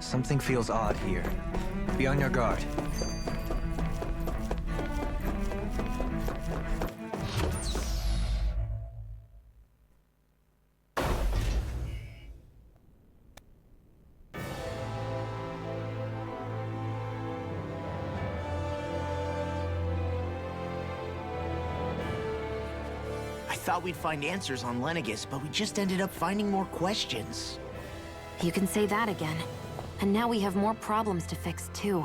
Something feels odd here. Be on your guard. I thought we'd find answers on Lenegis, but we just ended up finding more questions. You can say that again. And now we have more problems to fix too.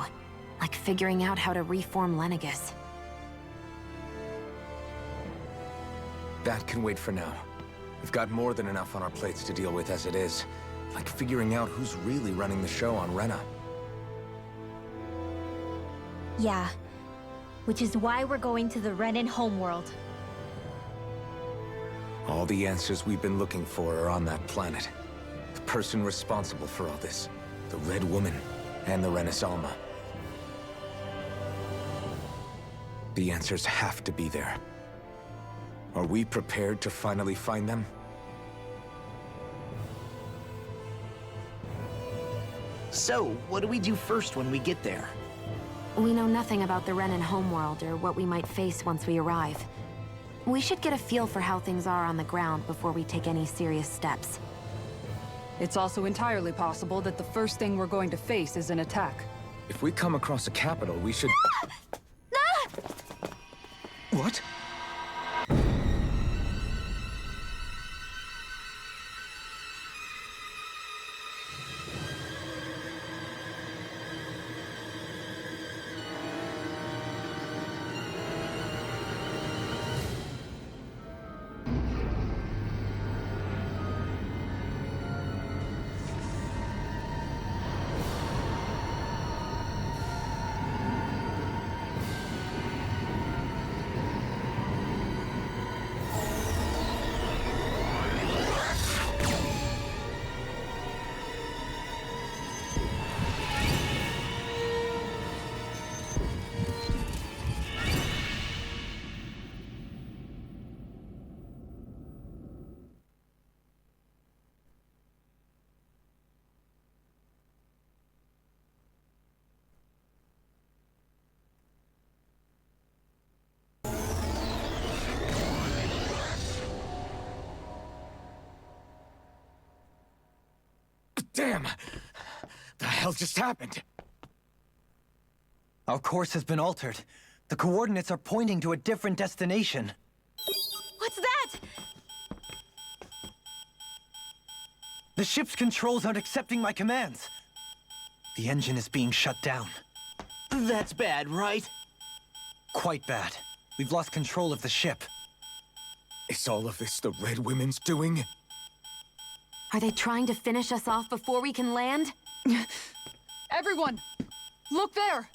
Like figuring out how to reform Lenegis. That can wait for now. We've got more than enough on our plates to deal with as it is. Like figuring out who's really running the show on Rena. Yeah. Which is why we're going to the Renan homeworld. All the answers we've been looking for are on that planet. The person responsible for all this. The Red Woman and the Renaissance. The answers have to be there. Are we prepared to finally find them? So, what do we do first when we get there? We know nothing about the Renan homeworld or what we might face once we arrive. We should get a feel for how things are on the ground before we take any serious steps. It's also entirely possible that the first thing we're going to face is an attack. If we come across a capital, we should... What? Damn! The hell just happened? Our course has been altered. The coordinates are pointing to a different destination. What's that? The ship's controls aren't accepting my commands. The engine is being shut down. That's bad, right? Quite bad. We've lost control of the ship. Is all of this the Red Women's doing? Are they trying to finish us off before we can land? Everyone! Look there!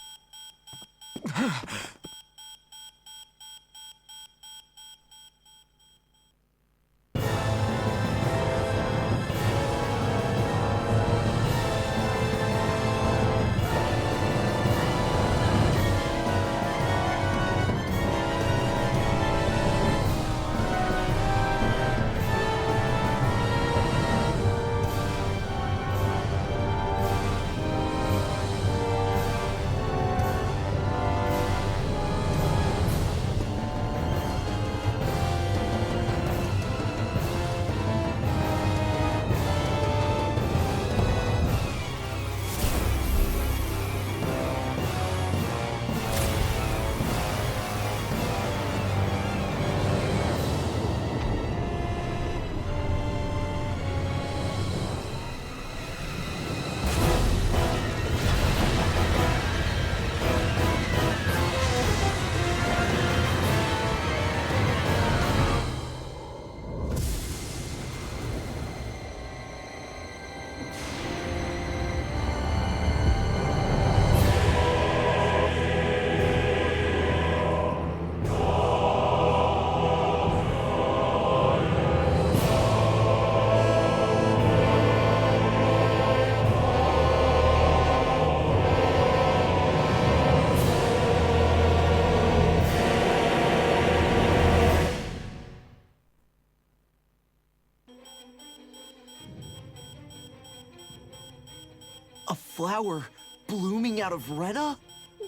flower blooming out of Rena?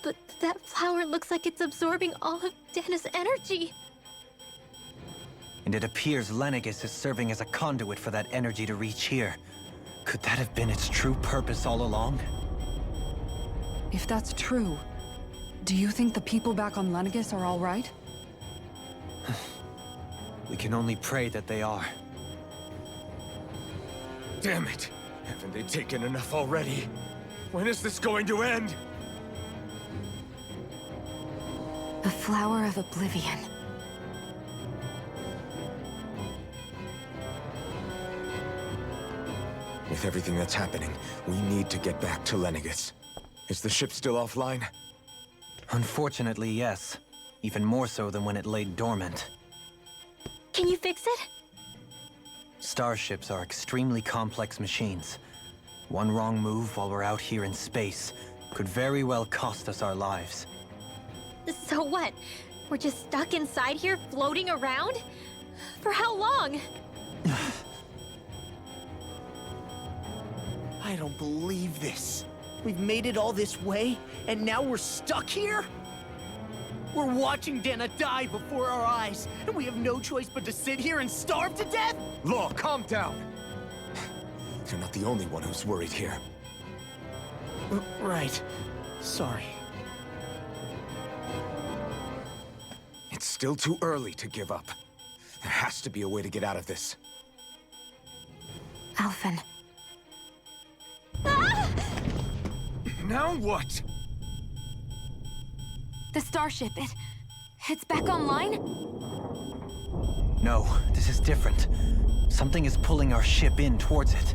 But that flower looks like it's absorbing all of Dahna's energy. And it appears Lenegis is serving as a conduit for that energy to reach here. Could that have been its true purpose all along? If that's true, do you think the people back on Lenegis are all right? We can only pray that they are. Damn it! Haven't they taken enough already? When is this going to end? The Flower of Oblivion. With everything that's happening, we need to get back to Lenegis. Is the ship still offline? Unfortunately, yes. Even more so than when it lay dormant. Can you fix it? Starships are extremely complex machines. One wrong move while we're out here in space could very well cost us our lives. So what? We're just stuck inside here, floating around? For how long? I don't believe this. We've made it all this way, and now we're stuck here? We're watching Dahna die before our eyes, and we have no choice but to sit here and starve to death? Law, calm down! You're not the only one who's worried here. Right. Sorry. It's still too early to give up. There has to be a way to get out of this. Alphen. Now what? The starship, it's back online? No, this is different. Something is pulling our ship in towards it.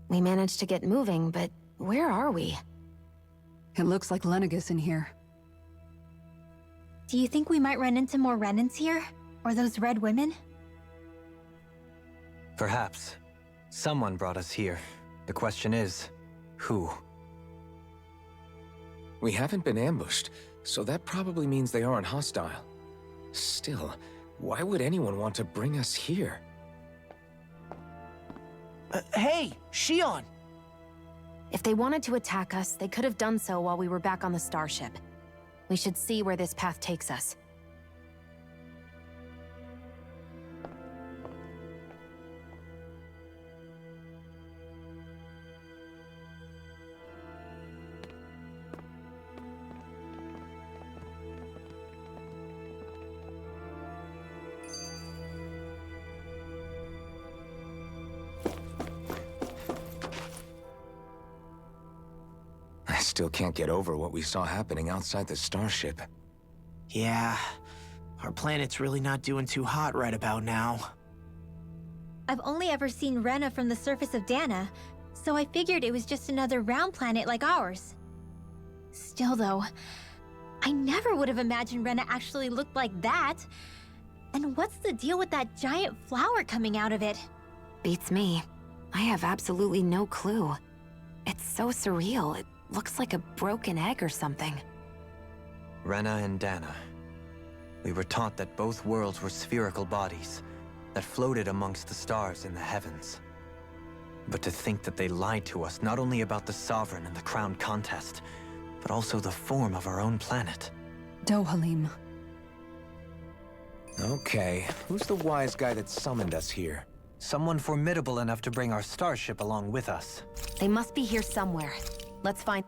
We managed to get moving, but where are we? It looks like Lenegis in here. Do you think we might run into more Renans here? Or those red women? Perhaps. Someone brought us here. The question is, who? We haven't been ambushed, so that probably means they aren't hostile. Still, why would anyone want to bring us here? Hey, Shionne! If they wanted to attack us, they could have done so while we were back on the starship. We should see where this path takes us. I still can't get over what we saw happening outside the starship. Yeah, our planet's really not doing too hot right about now. I've only ever seen Rena from the surface of Dahna, so I figured it was just another round planet like ours. Still though, I never would have imagined Rena actually looked like that. And what's the deal with that giant flower coming out of it? Beats me. I have absolutely no clue. It's so surreal. It looks like a broken egg or something. Rena and Dahna. We were taught that both worlds were spherical bodies that floated amongst the stars in the heavens. But to think that they lied to us not only about the Sovereign and the Crown contest, but also the form of our own planet. Dohalim. Okay, who's the wise guy that summoned us here? Someone formidable enough to bring our starship along with us. They must be here somewhere. Let's find...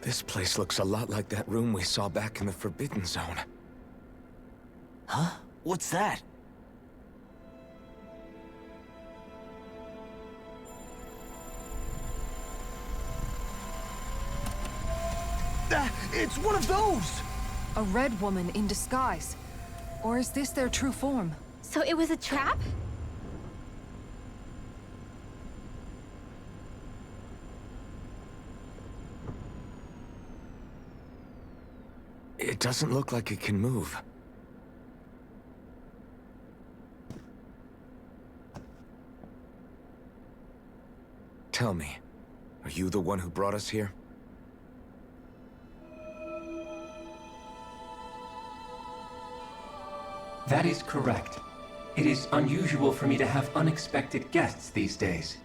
This place looks a lot like that room we saw back in the Forbidden Zone. Huh? What's that? It's one of those! A red woman in disguise. Or is this their true form? So it was a trap? It doesn't look like it can move. Tell me, are you the one who brought us here? That is correct. It is unusual for me to have unexpected guests these days.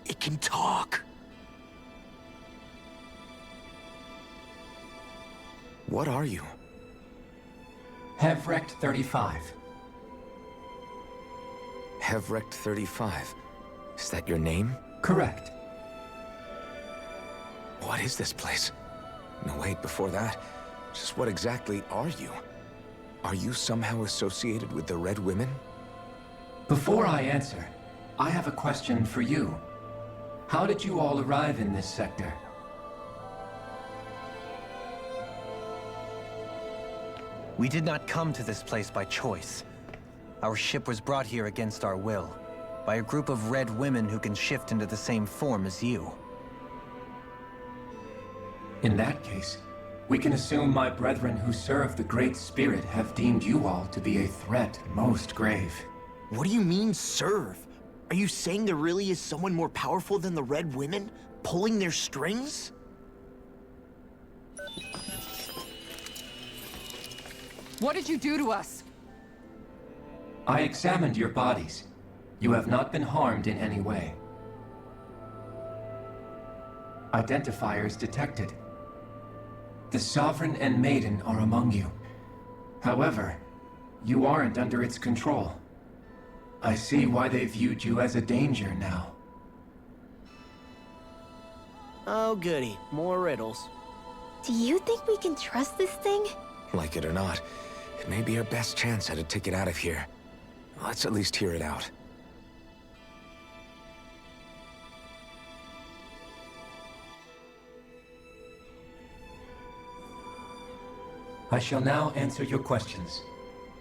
It can talk. What are you? Hevrect 35. Hevrect 35. Is that your name? Correct. What is this place? No, wait, before that, just what exactly are you? Are you somehow associated with the Red Women? Before I answer, I have a question for you. How did you all arrive in this sector? We did not come to this place by choice. Our ship was brought here against our will, by a group of red women who can shift into the same form as you. In that case, we can assume my brethren who serve the Great Spirit have deemed you all to be a threat most grave. What do you mean, serve? Are you saying there really is someone more powerful than the Red Women, pulling their strings? What did you do to us? I examined your bodies. You have not been harmed in any way. Identifiers detected. The Sovereign and Maiden are among you. However, you aren't under its control. I see why they viewed you as a danger now. Oh goody, more riddles. Do you think we can trust this thing? Like it or not, it may be our best chance at a ticket out of here. Let's at least hear it out. I shall now answer your questions.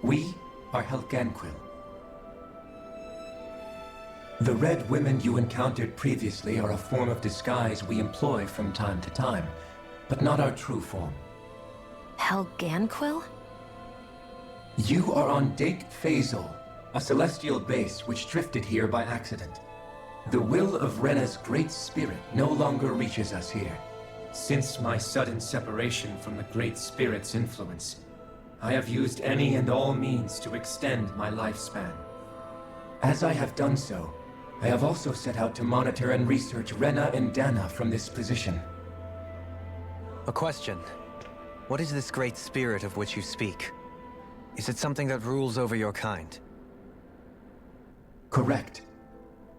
We are Helganquil. The Red Women you encountered previously are a form of disguise we employ from time to time, but not our true form. Helganquil? You are on Dake Phasal, a celestial base which drifted here by accident. The will of Rena's Great Spirit no longer reaches us here. Since my sudden separation from the Great Spirit's influence, I have used any and all means to extend my lifespan. As I have done so, I have also set out to monitor and research Rena and Dahna from this position. A question. What is this great spirit of which you speak? Is it something that rules over your kind? Correct.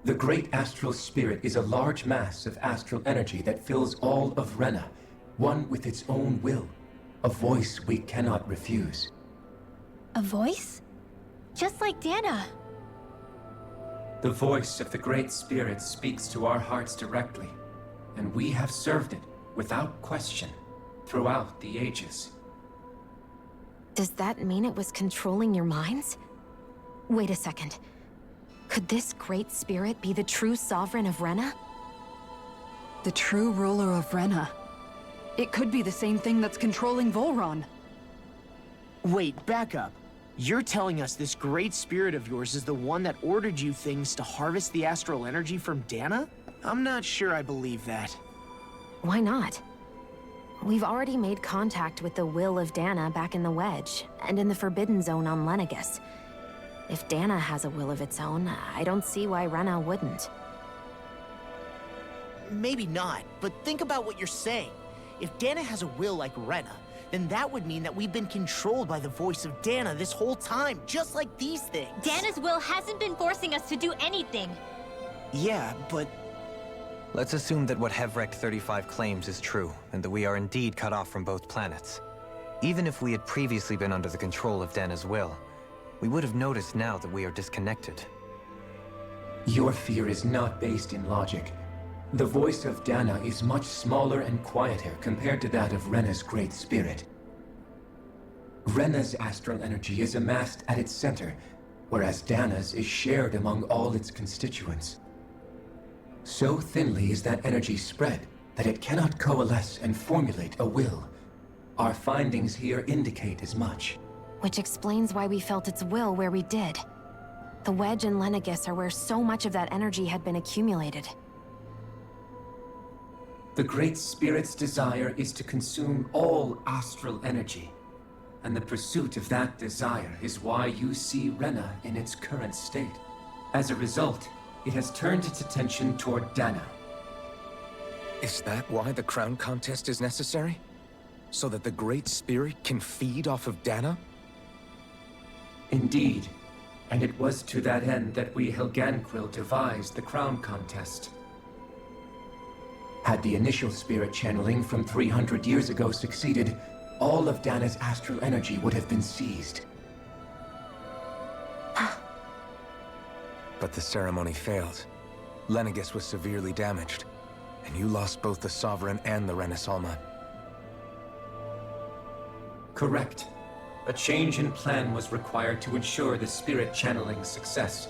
The Great Astral Spirit is a large mass of astral energy that fills all of Rena, one with its own will, a voice we cannot refuse. A voice? Just like Dahna. The voice of the Great Spirit speaks to our hearts directly, and we have served it without question throughout the ages. Does that mean it was controlling your minds? Wait a second. Could this great spirit be the true sovereign of Rena? The true ruler of Rena. It could be the same thing that's controlling Volron. Wait, back up. You're telling us this great spirit of yours is the one that ordered you things to harvest the astral energy from Dahna? I'm not sure I believe that. Why not? We've already made contact with the will of Dahna back in the Wedge, and in the Forbidden Zone on Lenegus. If Dahna has a will of its own, I don't see why Rena wouldn't. Maybe not, but think about what you're saying. If Dahna has a will like Rena, then that would mean that we've been controlled by the voice of Dahna this whole time, just like these things. Dahna's will hasn't been forcing us to do anything. Yeah, but Let's assume that what Hevrect 35 claims is true, and that we are indeed cut off from both planets. Even if we had previously been under the control of Dahna's will, we would have noticed now that we are disconnected. Your fear is not based in logic. The voice of Dahna is much smaller and quieter compared to that of Rena's great spirit. Rena's astral energy is amassed at its center, whereas Dahna's is shared among all its constituents. So thinly is that energy spread that it cannot coalesce and formulate a will. Our findings here indicate as much. Which explains why we felt its will where we did. The Wedge and Lenegis are where so much of that energy had been accumulated. The Great Spirit's desire is to consume all astral energy. And the pursuit of that desire is why you see Rena in its current state. As a result, it has turned its attention toward Dahna. Is that why the crown contest is necessary? So that the Great Spirit can feed off of Dahna? Indeed. And it was to that end that we Helganquil devised the crown contest. Had the initial spirit channeling from 300 years ago succeeded, all of Dahna's astral energy would have been seized. But the ceremony failed. Lenegis was severely damaged, and you lost both the Sovereign and the Renasalma. Correct. A change in plan was required to ensure the spirit channeling's success.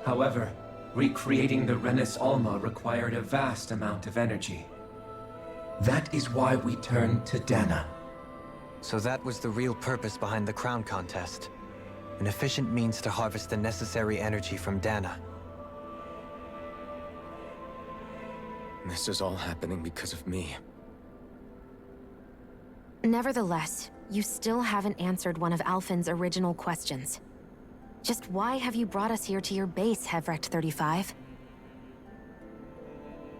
However, recreating the Renasalma required a vast amount of energy. That is why we turned to Dahna. So that was the real purpose behind the crown contest. An efficient means to harvest the necessary energy from Dahna. This is all happening because of me. Nevertheless, you still haven't answered one of Alphen's original questions. Just why have you brought us here to your base, Hevrect 35?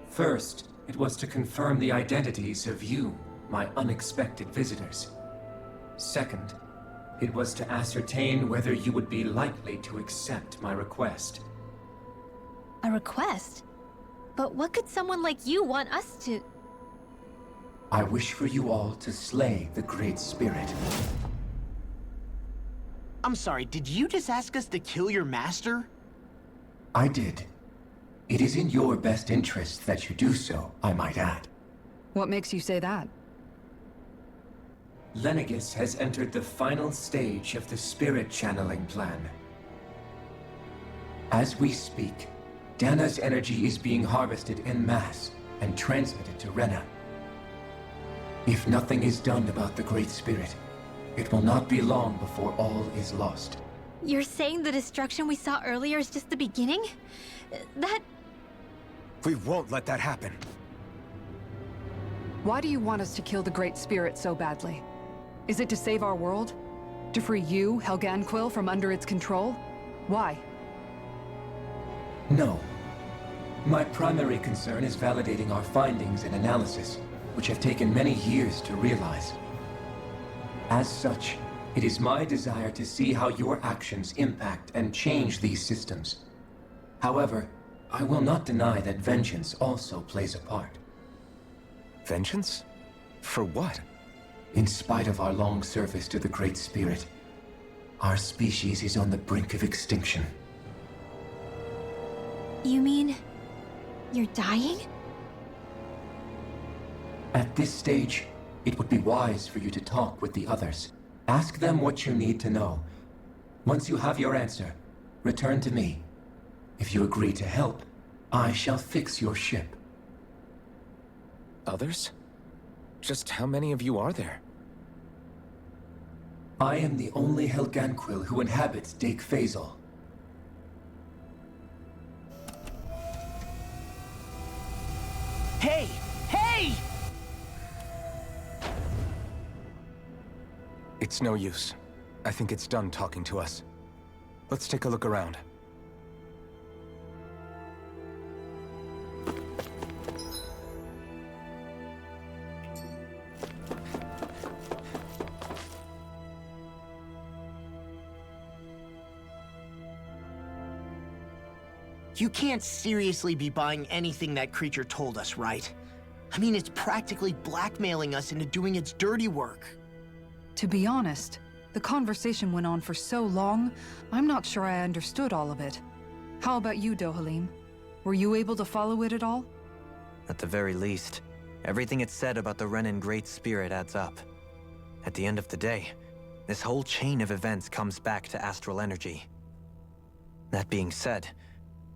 First, it was to confirm the identities of you, my unexpected visitors. Second, it was to ascertain whether you would be likely to accept my request. A request? But what could someone like you want us to... I wish for you all to slay the Great Spirit. I'm sorry, did you just ask us to kill your master? I did. It is in your best interest that you do so, I might add. What makes you say that? Lenegis has entered the final stage of the spirit channeling plan. As we speak, Dahna's energy is being harvested en masse and transmitted to Rena. If nothing is done about the Great Spirit, it will not be long before all is lost. You're saying the destruction we saw earlier is just the beginning? That... We won't let that happen. Why do you want us to kill the Great Spirit so badly? Is it to save our world? To free you, Helganquil, from under its control? Why? No. My primary concern is validating our findings and analysis, which have taken many years to realize. As such, it is my desire to see how your actions impact and change these systems. However, I will not deny that vengeance also plays a part. Vengeance? For what? In spite of our long service to the Great Spirit, our species is on the brink of extinction. You mean... you're dying? At this stage, it would be wise for you to talk with the others. Ask them what you need to know. Once you have your answer, return to me. If you agree to help, I shall fix your ship. Others? Just how many of you are there? I am the only Helganquil who inhabits Dake Faisal. Hey! Hey! It's no use. I think it's done talking to us. Let's take a look around. You can't seriously be buying anything that creature told us, right? I mean, it's practically blackmailing us into doing its dirty work. To be honest, the conversation went on for so long, I'm not sure I understood all of it. How about you, Dohalim? Were you able to follow it at all? At the very least, everything it said about the Renan Great Spirit adds up. At the end of the day, this whole chain of events comes back to astral energy. That being said,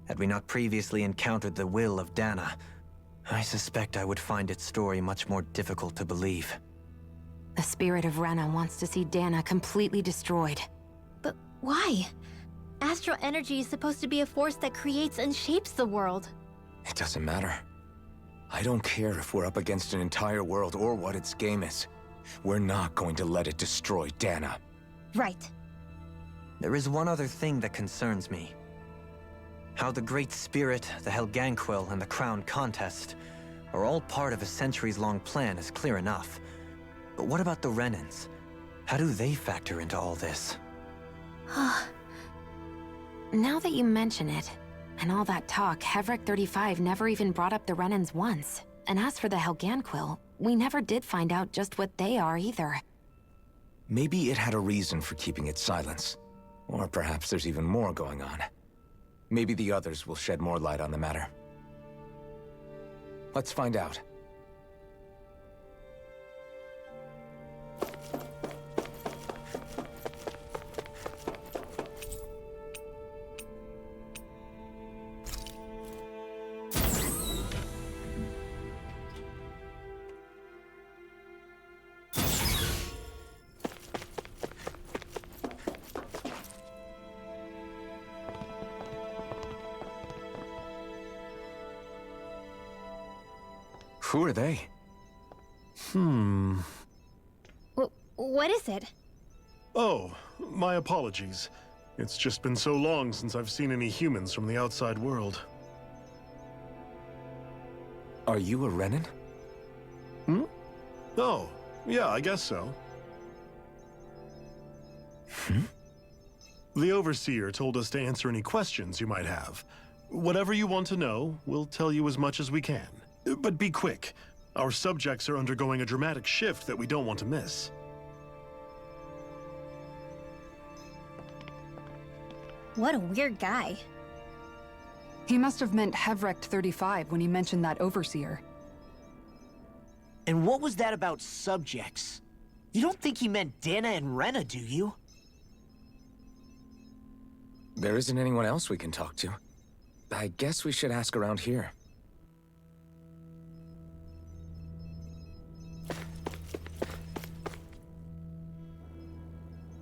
had we not previously encountered the will of Dahna, I suspect I would find its story much more difficult to believe. The spirit of Rena wants to see Dahna completely destroyed. But why? Astral energy is supposed to be a force that creates and shapes the world. It doesn't matter. I don't care if we're up against an entire world or what its game is. We're not going to let it destroy Dahna. Right. There is one other thing that concerns me. How the Great Spirit, the Helganquil, and the Crown Contest are all part of a centuries-long plan is clear enough. But what about the Renans? How do they factor into all this? Now that you mention it, and all that talk, Hevrek 35 never even brought up the Renans once. And as for the Helganquil, we never did find out just what they are either. Maybe it had a reason for keeping its silence. Or perhaps there's even more going on. Maybe the others will shed more light on the matter. Let's find out. Who are they? What is it? Oh, my apologies. It's just been so long since I've seen any humans from the outside world. Are you a Renan? Oh, yeah, I guess so. The Overseer told us to answer any questions you might have. Whatever you want to know, we'll tell you as much as we can. But be quick. Our subjects are undergoing a dramatic shift that we don't want to miss. What a weird guy. He must have meant Hevrek 35 when he mentioned that Overseer. And what was that about subjects? You don't think he meant Dahna and Rena, do you? There isn't anyone else we can talk to. I guess we should ask around here.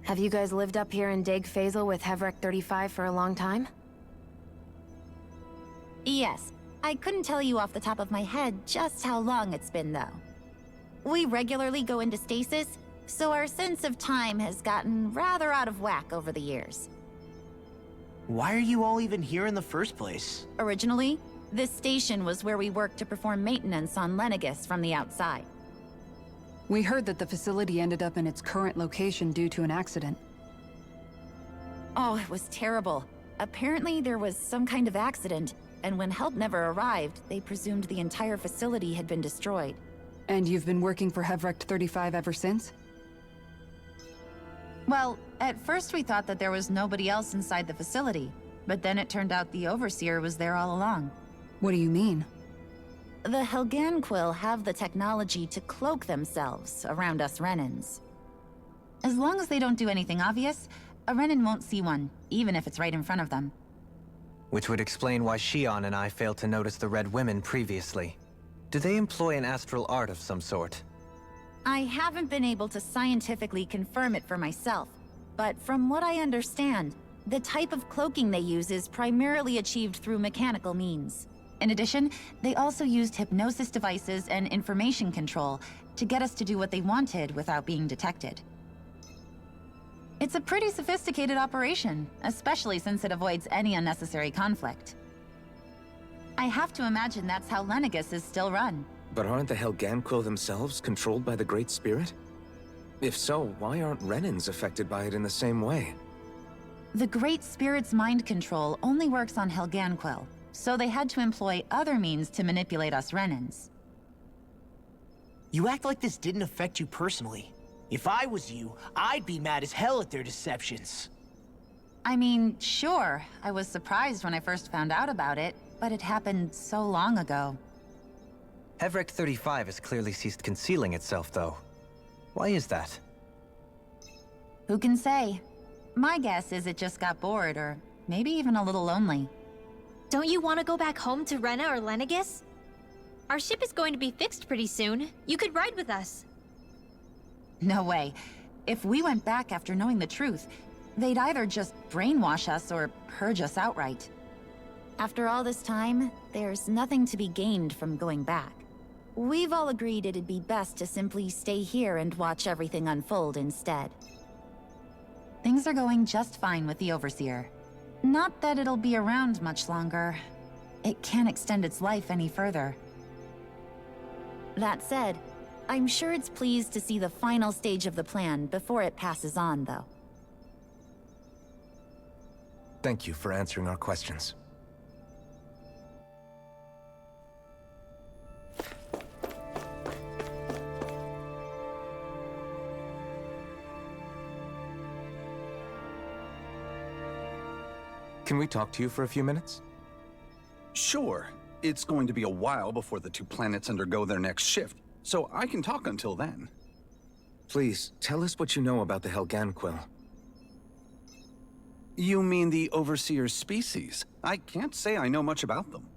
Have you guys lived up here in Deg Faisal with Hevrek 35 for a long time? Yes. I couldn't tell you off the top of my head just how long it's been, though. We regularly go into stasis, so our sense of time has gotten rather out of whack over the years. Why are you all even here in the first place? Originally, this station was where we worked to perform maintenance on Lenegis from the outside. We heard that the facility ended up in its current location due to an accident. Oh, it was terrible. Apparently there was some kind of accident, and when help never arrived, they presumed the entire facility had been destroyed. And you've been working for Hevrek 35 ever since? Well, at first we thought that there was nobody else inside the facility, but then it turned out the Overseer was there all along. What do you mean? The Helganquil have the technology to cloak themselves around us Renans. As long as they don't do anything obvious, a Renan won't see one, even if it's right in front of them. Which would explain why Shionne and I failed to notice the Red Women previously. Do they employ an astral art of some sort? I haven't been able to scientifically confirm it for myself, but from what I understand, the type of cloaking they use is primarily achieved through mechanical means. In addition, they also used hypnosis devices and information control to get us to do what they wanted without being detected. It's a pretty sophisticated operation, especially since it avoids any unnecessary conflict. I have to imagine that's how Lenegis is still run. But aren't the Helganquil themselves controlled by the Great Spirit? If so, why aren't Renans affected by it in the same way? The Great Spirit's mind control only works on Helganquil, so they had to employ other means to manipulate us Renans. You act like this didn't affect you personally. If I was you, I'd be mad as hell at their deceptions. I mean, sure, I was surprised when I first found out about it, but it happened so long ago. Hevrek 35 has clearly ceased concealing itself, though. Why is that? Who can say? My guess is it just got bored, or maybe even a little lonely. Don't you want to go back home to Rena or Lenegis? Our ship is going to be fixed pretty soon. You could ride with us. No way. If we went back after knowing the truth, they'd either just brainwash us or purge us outright. After all this time, there's nothing to be gained from going back. We've all agreed it'd be best to simply stay here and watch everything unfold instead. Things are going just fine with the Overseer. Not that it'll be around much longer. It can't extend its life any further. That said, I'm sure it's pleased to see the final stage of the plan before it passes on, though. Thank you for answering our questions. Can we talk to you for a few minutes? Sure. It's going to be a while before the two planets undergo their next shift, so I can talk until then. Please, tell us what you know about the Helganquil. You mean the Overseer's species? I can't say I know much about them.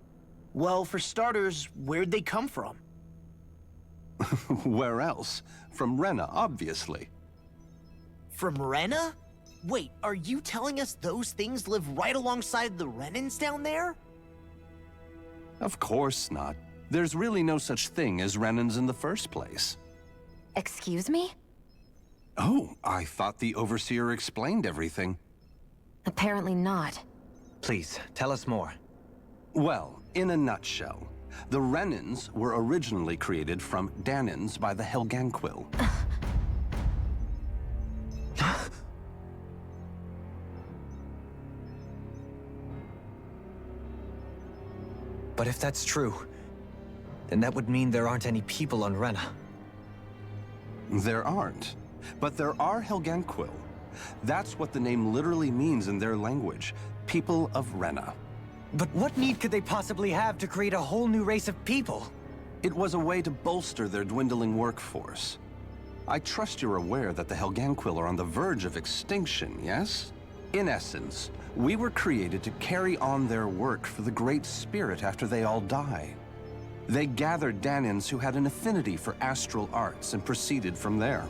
Well, for starters, where'd they come from? Where else? From Rena, obviously. From Rena? Wait, are you telling us those things live right alongside the Renans down there? Of course not. There's really no such thing as Renans in the first place. Excuse me? Oh, I thought the Overseer explained everything. Apparently not. Please, tell us more. Well, in a nutshell, the Renans were originally created from Dahnans by the Helganquil. But if that's true, then that would mean there aren't any people on Rena. There aren't. But there are Helganquil. That's what the name literally means in their language. People of Rena. But what need could they possibly have to create a whole new race of people? It was a way to bolster their dwindling workforce. I trust you're aware that the Helganquil are on the verge of extinction, yes? In essence, we were created to carry on their work for the Great Spirit after they all die. They gathered Dahnans who had an affinity for astral arts and proceeded from there.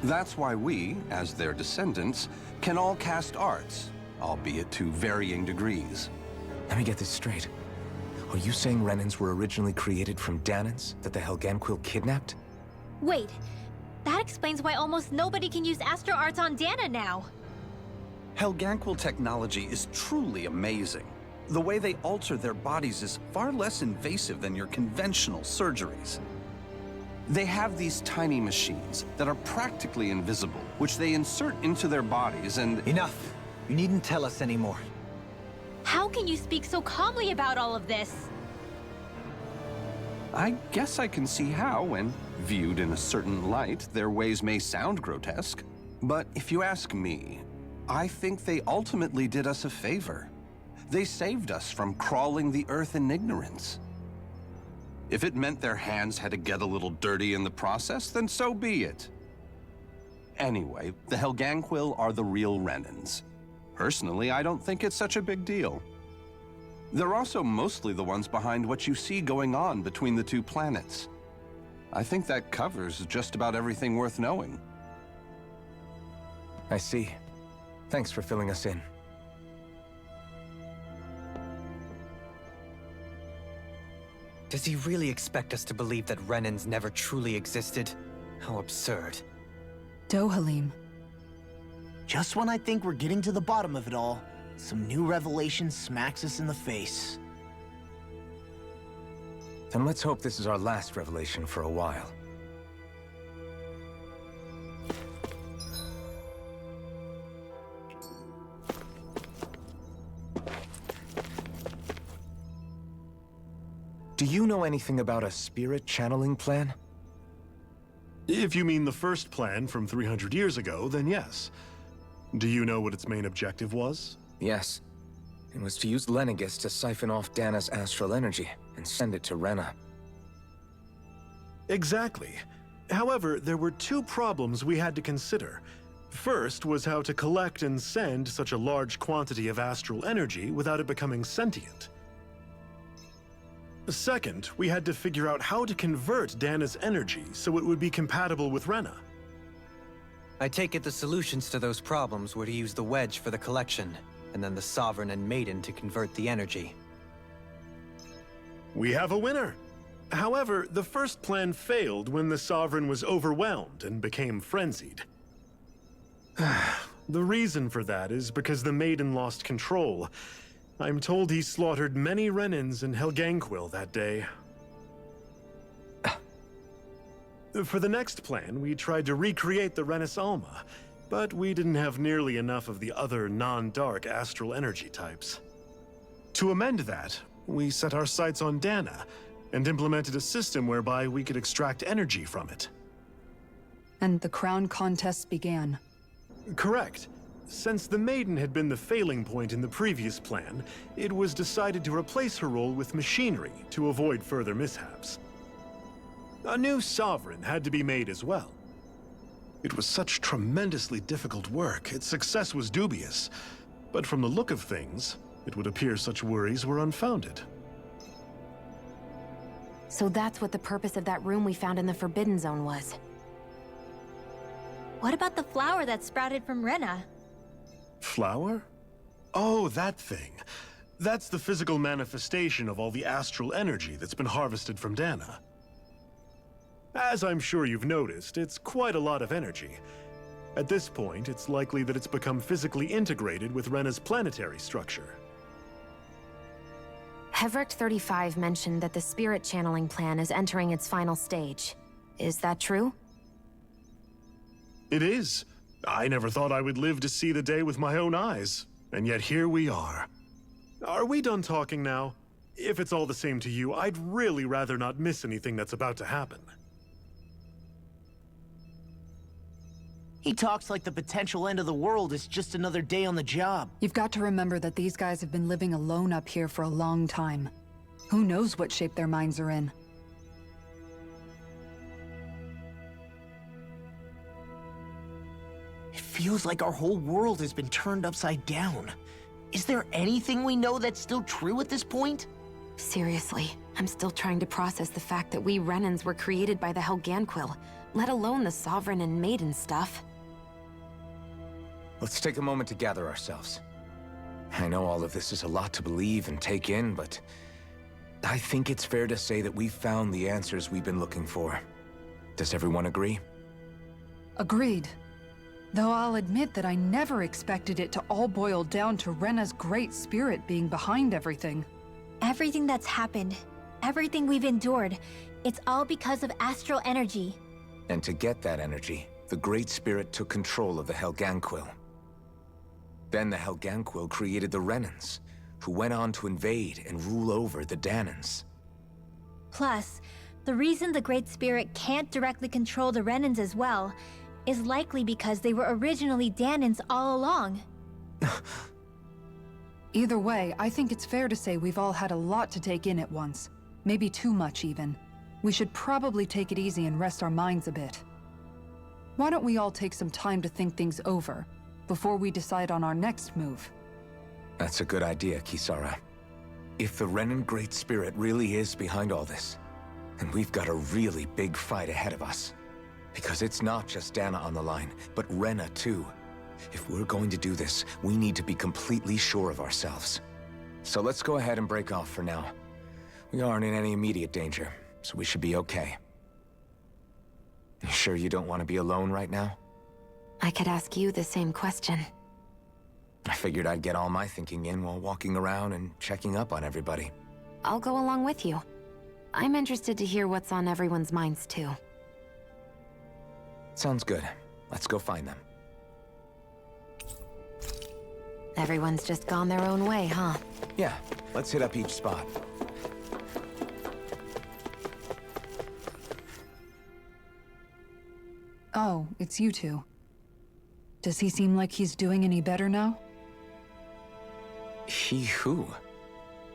That's why we, as their descendants, can all cast arts, albeit to varying degrees. Let me get this straight. Are you saying Renans were originally created from Dahnans that the Helganquil kidnapped? Wait, that explains why almost nobody can use astro arts on Dahna now. Helganquil technology is truly amazing. The way they alter their bodies is far less invasive than your conventional surgeries. They have these tiny machines that are practically invisible, which they insert into their bodies and— Enough! You needn't tell us anymore. How can you speak so calmly about all of this? I guess I can see how, when viewed in a certain light, their ways may sound grotesque. But if you ask me, I think they ultimately did us a favor. They saved us from crawling the earth in ignorance. If it meant their hands had to get a little dirty in the process, then so be it. Anyway, the Helganquil are the real Renans. Personally, I don't think it's such a big deal. They're also mostly the ones behind what you see going on between the two planets. I think that covers just about everything worth knowing. I see. Thanks for filling us in. Does he really expect us to believe that Renans never truly existed? How absurd. Dohalim. Just when I think we're getting to the bottom of it all, some new revelation smacks us in the face. Then let's hope this is our last revelation for a while. Do you know anything about a spirit channeling plan? If you mean the first plan from 300 years ago, then yes. Do you know what its main objective was? Yes. It was to use Lenegis to siphon off Dahna's astral energy and send it to Rena. Exactly. However, there were two problems we had to consider. First was how to collect and send such a large quantity of astral energy without it becoming sentient. Second, we had to figure out how to convert Dahna's energy so it would be compatible with Rena. I take it the solutions to those problems were to use the wedge for the collection, and then the Sovereign and Maiden to convert the energy. We have a winner! However, the first plan failed when the Sovereign was overwhelmed and became frenzied. The reason for that is because the Maiden lost control. I'm told he slaughtered many Renans in Helganquil that day. For the next plan, we tried to recreate the Renis Alma, but we didn't have nearly enough of the other non-dark astral energy types. To amend that, we set our sights on Dahna, and implemented a system whereby we could extract energy from it. And the crown contests began. Correct. Since the Maiden had been the failing point in the previous plan, it was decided to replace her role with machinery to avoid further mishaps. A new Sovereign had to be made as well. It was such tremendously difficult work, its success was dubious. But from the look of things, it would appear such worries were unfounded. So that's what the purpose of that room we found in the Forbidden Zone was. What about the flower that sprouted from Rena? Flower? Oh, that thing. That's the physical manifestation of all the astral energy that's been harvested from Dahna. As I'm sure you've noticed, it's quite a lot of energy. At this point, it's likely that it's become physically integrated with Rena's planetary structure. Hevricht 35 mentioned that the spirit channeling plan is entering its final stage. Is that true? It is. I never thought I would live to see the day with my own eyes, and yet here we are. Are we done talking now? If it's all the same to you, I'd really rather not miss anything that's about to happen. He talks like the potential end of the world is just another day on the job. You've got to remember that these guys have been living alone up here for a long time. Who knows what shape their minds are in? It feels like our whole world has been turned upside down. Is there anything we know that's still true at this point? Seriously, I'm still trying to process the fact that we Renans were created by the Helganquil, let alone the Sovereign and Maiden stuff. Let's take a moment to gather ourselves. I know all of this is a lot to believe and take in, but I think it's fair to say that we've found the answers we've been looking for. Does everyone agree? Agreed. Though I'll admit that I never expected it to all boil down to Rena's great spirit being behind everything. Everything that's happened, everything we've endured, it's all because of astral energy. And to get that energy, the Great Spirit took control of the Helganquil. Then the Helganquil created the Renans, who went on to invade and rule over the Dahnans. Plus, the reason the Great Spirit can't directly control the Renans as well is likely because they were originally Dahnans all along. Either way, I think it's fair to say we've all had a lot to take in at once. Maybe too much, even. We should probably take it easy and rest our minds a bit. Why don't we all take some time to think things over, before we decide on our next move? That's a good idea, Kisara. If the Renan Great Spirit really is behind all this, then we've got a really big fight ahead of us. Because it's not just Dahna on the line, but Rena too. If we're going to do this, we need to be completely sure of ourselves. So let's go ahead and break off for now. We aren't in any immediate danger, so we should be okay. You sure you don't want to be alone right now? I could ask you the same question. I figured I'd get all my thinking in while walking around and checking up on everybody. I'll go along with you. I'm interested to hear what's on everyone's minds too. Sounds good. Let's go find them. Everyone's just gone their own way, huh? Yeah, let's hit up each spot. Oh, it's you two. Does he seem like he's doing any better now? He who?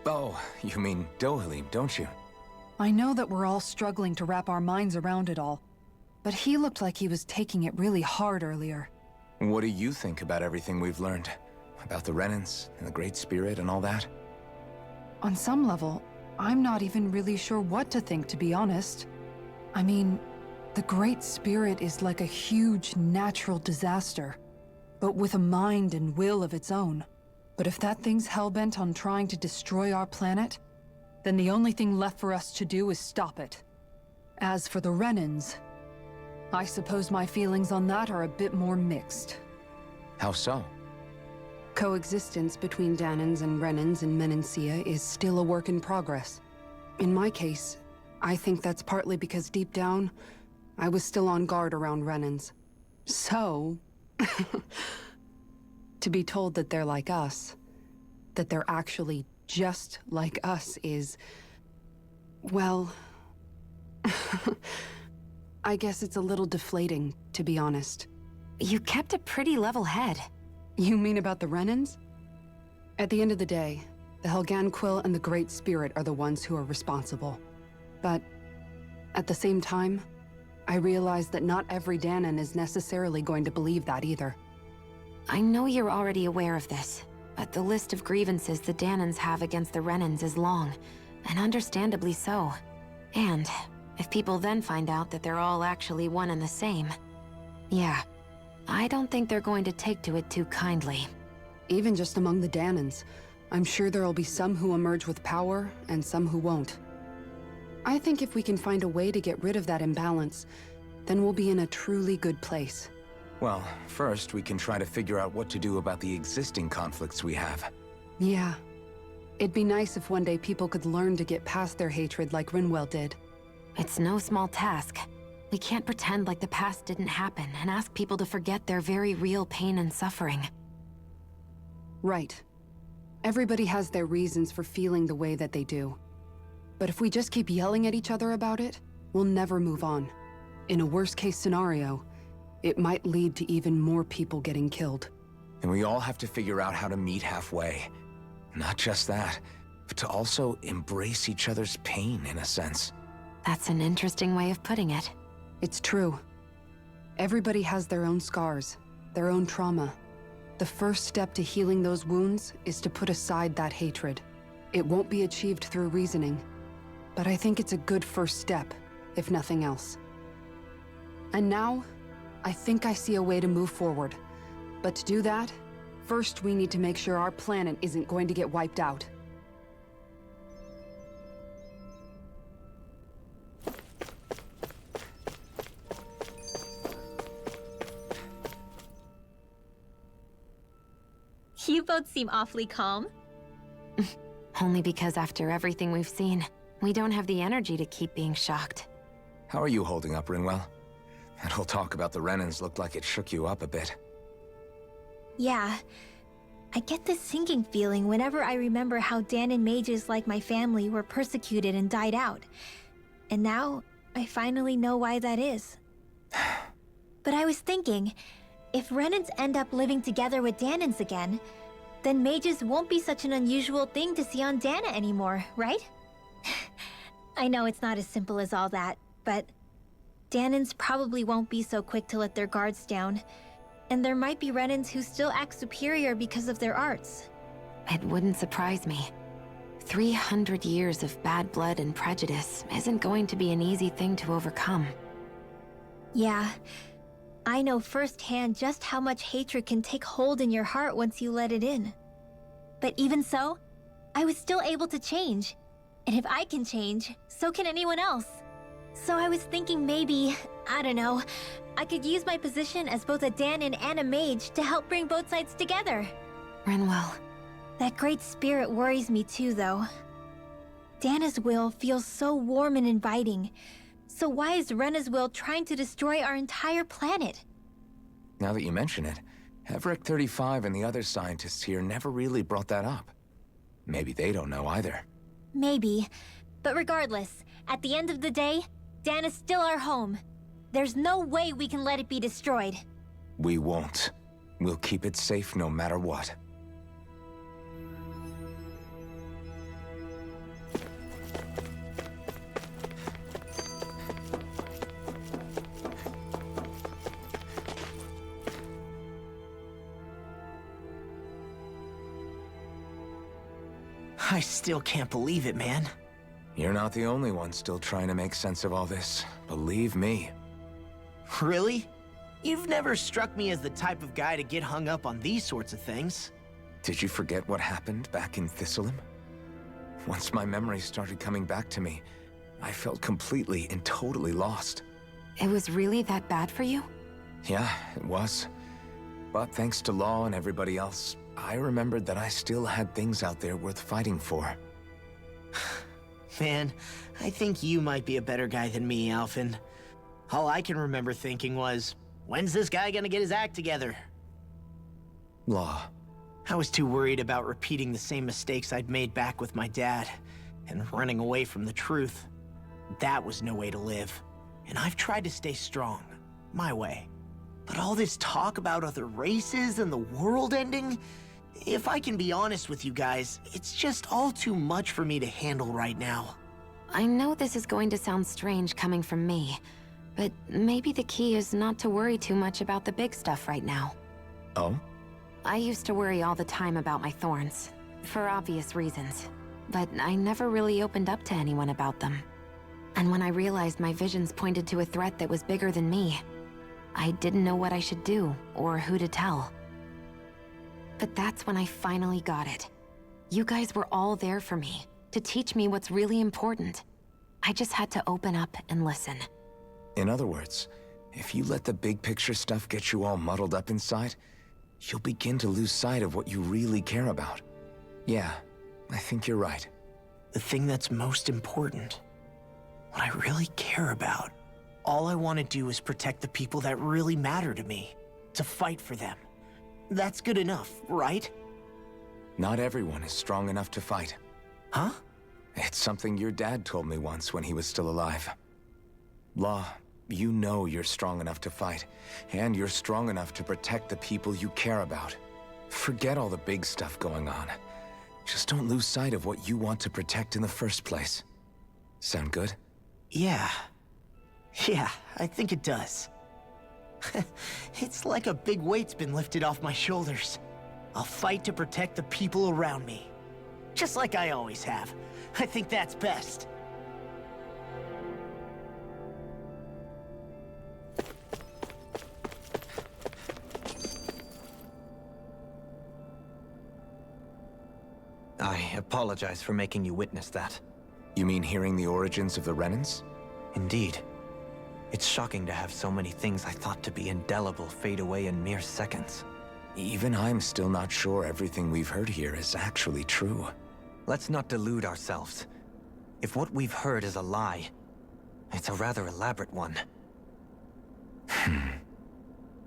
Oh, you mean Dohalim, don't you? I know that we're all struggling to wrap our minds around it all, but he looked like he was taking it really hard earlier. What do you think about everything we've learned? About the Renans and the Great Spirit and all that? On some level, I'm not even really sure what to think, to be honest. I mean, the Great Spirit is like a huge natural disaster, but with a mind and will of its own. But if that thing's hellbent on trying to destroy our planet, then the only thing left for us to do is stop it. As for the Renans, I suppose my feelings on that are a bit more mixed. How so? Coexistence between Dahnans and Renans in Menancia is still a work in progress. In my case, I think that's partly because deep down, I was still on guard around Renans. So, to be told that they're like us, that they're actually just like us is, well, I guess it's a little deflating, to be honest. You kept a pretty level head. You mean about the Renans? At the end of the day, the Helganquil and the Great Spirit are the ones who are responsible. But at the same time, I realize that not every Dahnan is necessarily going to believe that either. I know you're already aware of this, but the list of grievances the Dahnans have against the Renans is long, and understandably so. And if people then find out that they're all actually one and the same, yeah, I don't think they're going to take to it too kindly. Even just among the Dahnans, I'm sure there'll be some who emerge with power and some who won't. I think if we can find a way to get rid of that imbalance, then we'll be in a truly good place. Well, first we can try to figure out what to do about the existing conflicts we have. Yeah. It'd be nice if one day people could learn to get past their hatred like Rinwell did. It's no small task. We can't pretend like the past didn't happen and ask people to forget their very real pain and suffering. Right. Everybody has their reasons for feeling the way that they do. But if we just keep yelling at each other about it, we'll never move on. In a worst-case scenario, it might lead to even more people getting killed. And we all have to figure out how to meet halfway. Not just that, but to also embrace each other's pain, in a sense. That's an interesting way of putting it. It's true. Everybody has their own scars, their own trauma. The first step to healing those wounds is to put aside that hatred. It won't be achieved through reasoning, but I think it's a good first step, if nothing else. And now, I think I see a way to move forward. But to do that, first we need to make sure our planet isn't going to get wiped out. You both seem awfully calm. Only because after everything we've seen, we don't have the energy to keep being shocked. How are you holding up, Rinwell? That whole talk about the Renans looked like it shook you up a bit. Yeah. I get this sinking feeling whenever I remember how Dahnan mages like my family were persecuted and died out. And now, I finally know why that is. But I was thinking, if Renans end up living together with Dahnans again, then mages won't be such an unusual thing to see on Dahna anymore, right? I know it's not as simple as all that, but Dahnans probably won't be so quick to let their guards down, and there might be Renans who still act superior because of their arts. It wouldn't surprise me. 300 years of bad blood and prejudice isn't going to be an easy thing to overcome. Yeah. I know firsthand just how much hatred can take hold in your heart once you let it in. But even so, I was still able to change. And if I can change, so can anyone else. So I was thinking maybe, I don't know, I could use my position as both a Dahnan and a mage to help bring both sides together. Rinwell. That great spirit worries me too, though. Dahna's will feels so warm and inviting. So why is Rena's will trying to destroy our entire planet? Now that you mention it, Everett 35 and the other scientists here never really brought that up. Maybe they don't know either. Maybe. But regardless, at the end of the day, Dahna's still our home. There's no way we can let it be destroyed. We won't. We'll keep it safe no matter what. I still can't believe it, man. You're not the only one still trying to make sense of all this. Believe me. Really? You've never struck me as the type of guy to get hung up on these sorts of things. Did you forget what happened back in Thistleum? Once my memories started coming back to me, I felt completely and totally lost. It was really that bad for you? Yeah, it was. But thanks to Law and everybody else, I remembered that I still had things out there worth fighting for. Man, I think you might be a better guy than me, Alphen. All I can remember thinking was, when's this guy gonna get his act together? Law. I was too worried about repeating the same mistakes I'd made back with my dad, and running away from the truth. That was no way to live. And I've tried to stay strong, my way. But all this talk about other races and the world ending, if I can be honest with you guys, it's just all too much for me to handle right now. I know this is going to sound strange coming from me, but maybe the key is not to worry too much about the big stuff right now. Oh? I used to worry all the time about my thorns, for obvious reasons, but I never really opened up to anyone about them. And when I realized my visions pointed to a threat that was bigger than me, I didn't know what I should do, or who to tell. But that's when I finally got it. You guys were all there for me, to teach me what's really important. I just had to open up and listen. In other words, if you let the big picture stuff get you all muddled up inside, you'll begin to lose sight of what you really care about. Yeah, I think you're right. The thing that's most important, what I really care about, all I want to do is protect the people that really matter to me, to fight for them. That's good enough, right? Not everyone is strong enough to fight. Huh? It's something your dad told me once when he was still alive. Law, you know you're strong enough to fight, and you're strong enough to protect the people you care about. Forget all the big stuff going on. Just don't lose sight of what you want to protect in the first place. Sound good? Yeah, I think it does. It's like a big weight's been lifted off my shoulders. I'll fight to protect the people around me. Just like I always have. I think that's best. I apologize for making you witness that. You mean hearing the origins of the Renans? Indeed. It's shocking to have so many things I thought to be indelible fade away in mere seconds. Even I'm still not sure everything we've heard here is actually true. Let's not delude ourselves. If what we've heard is a lie, it's a rather elaborate one.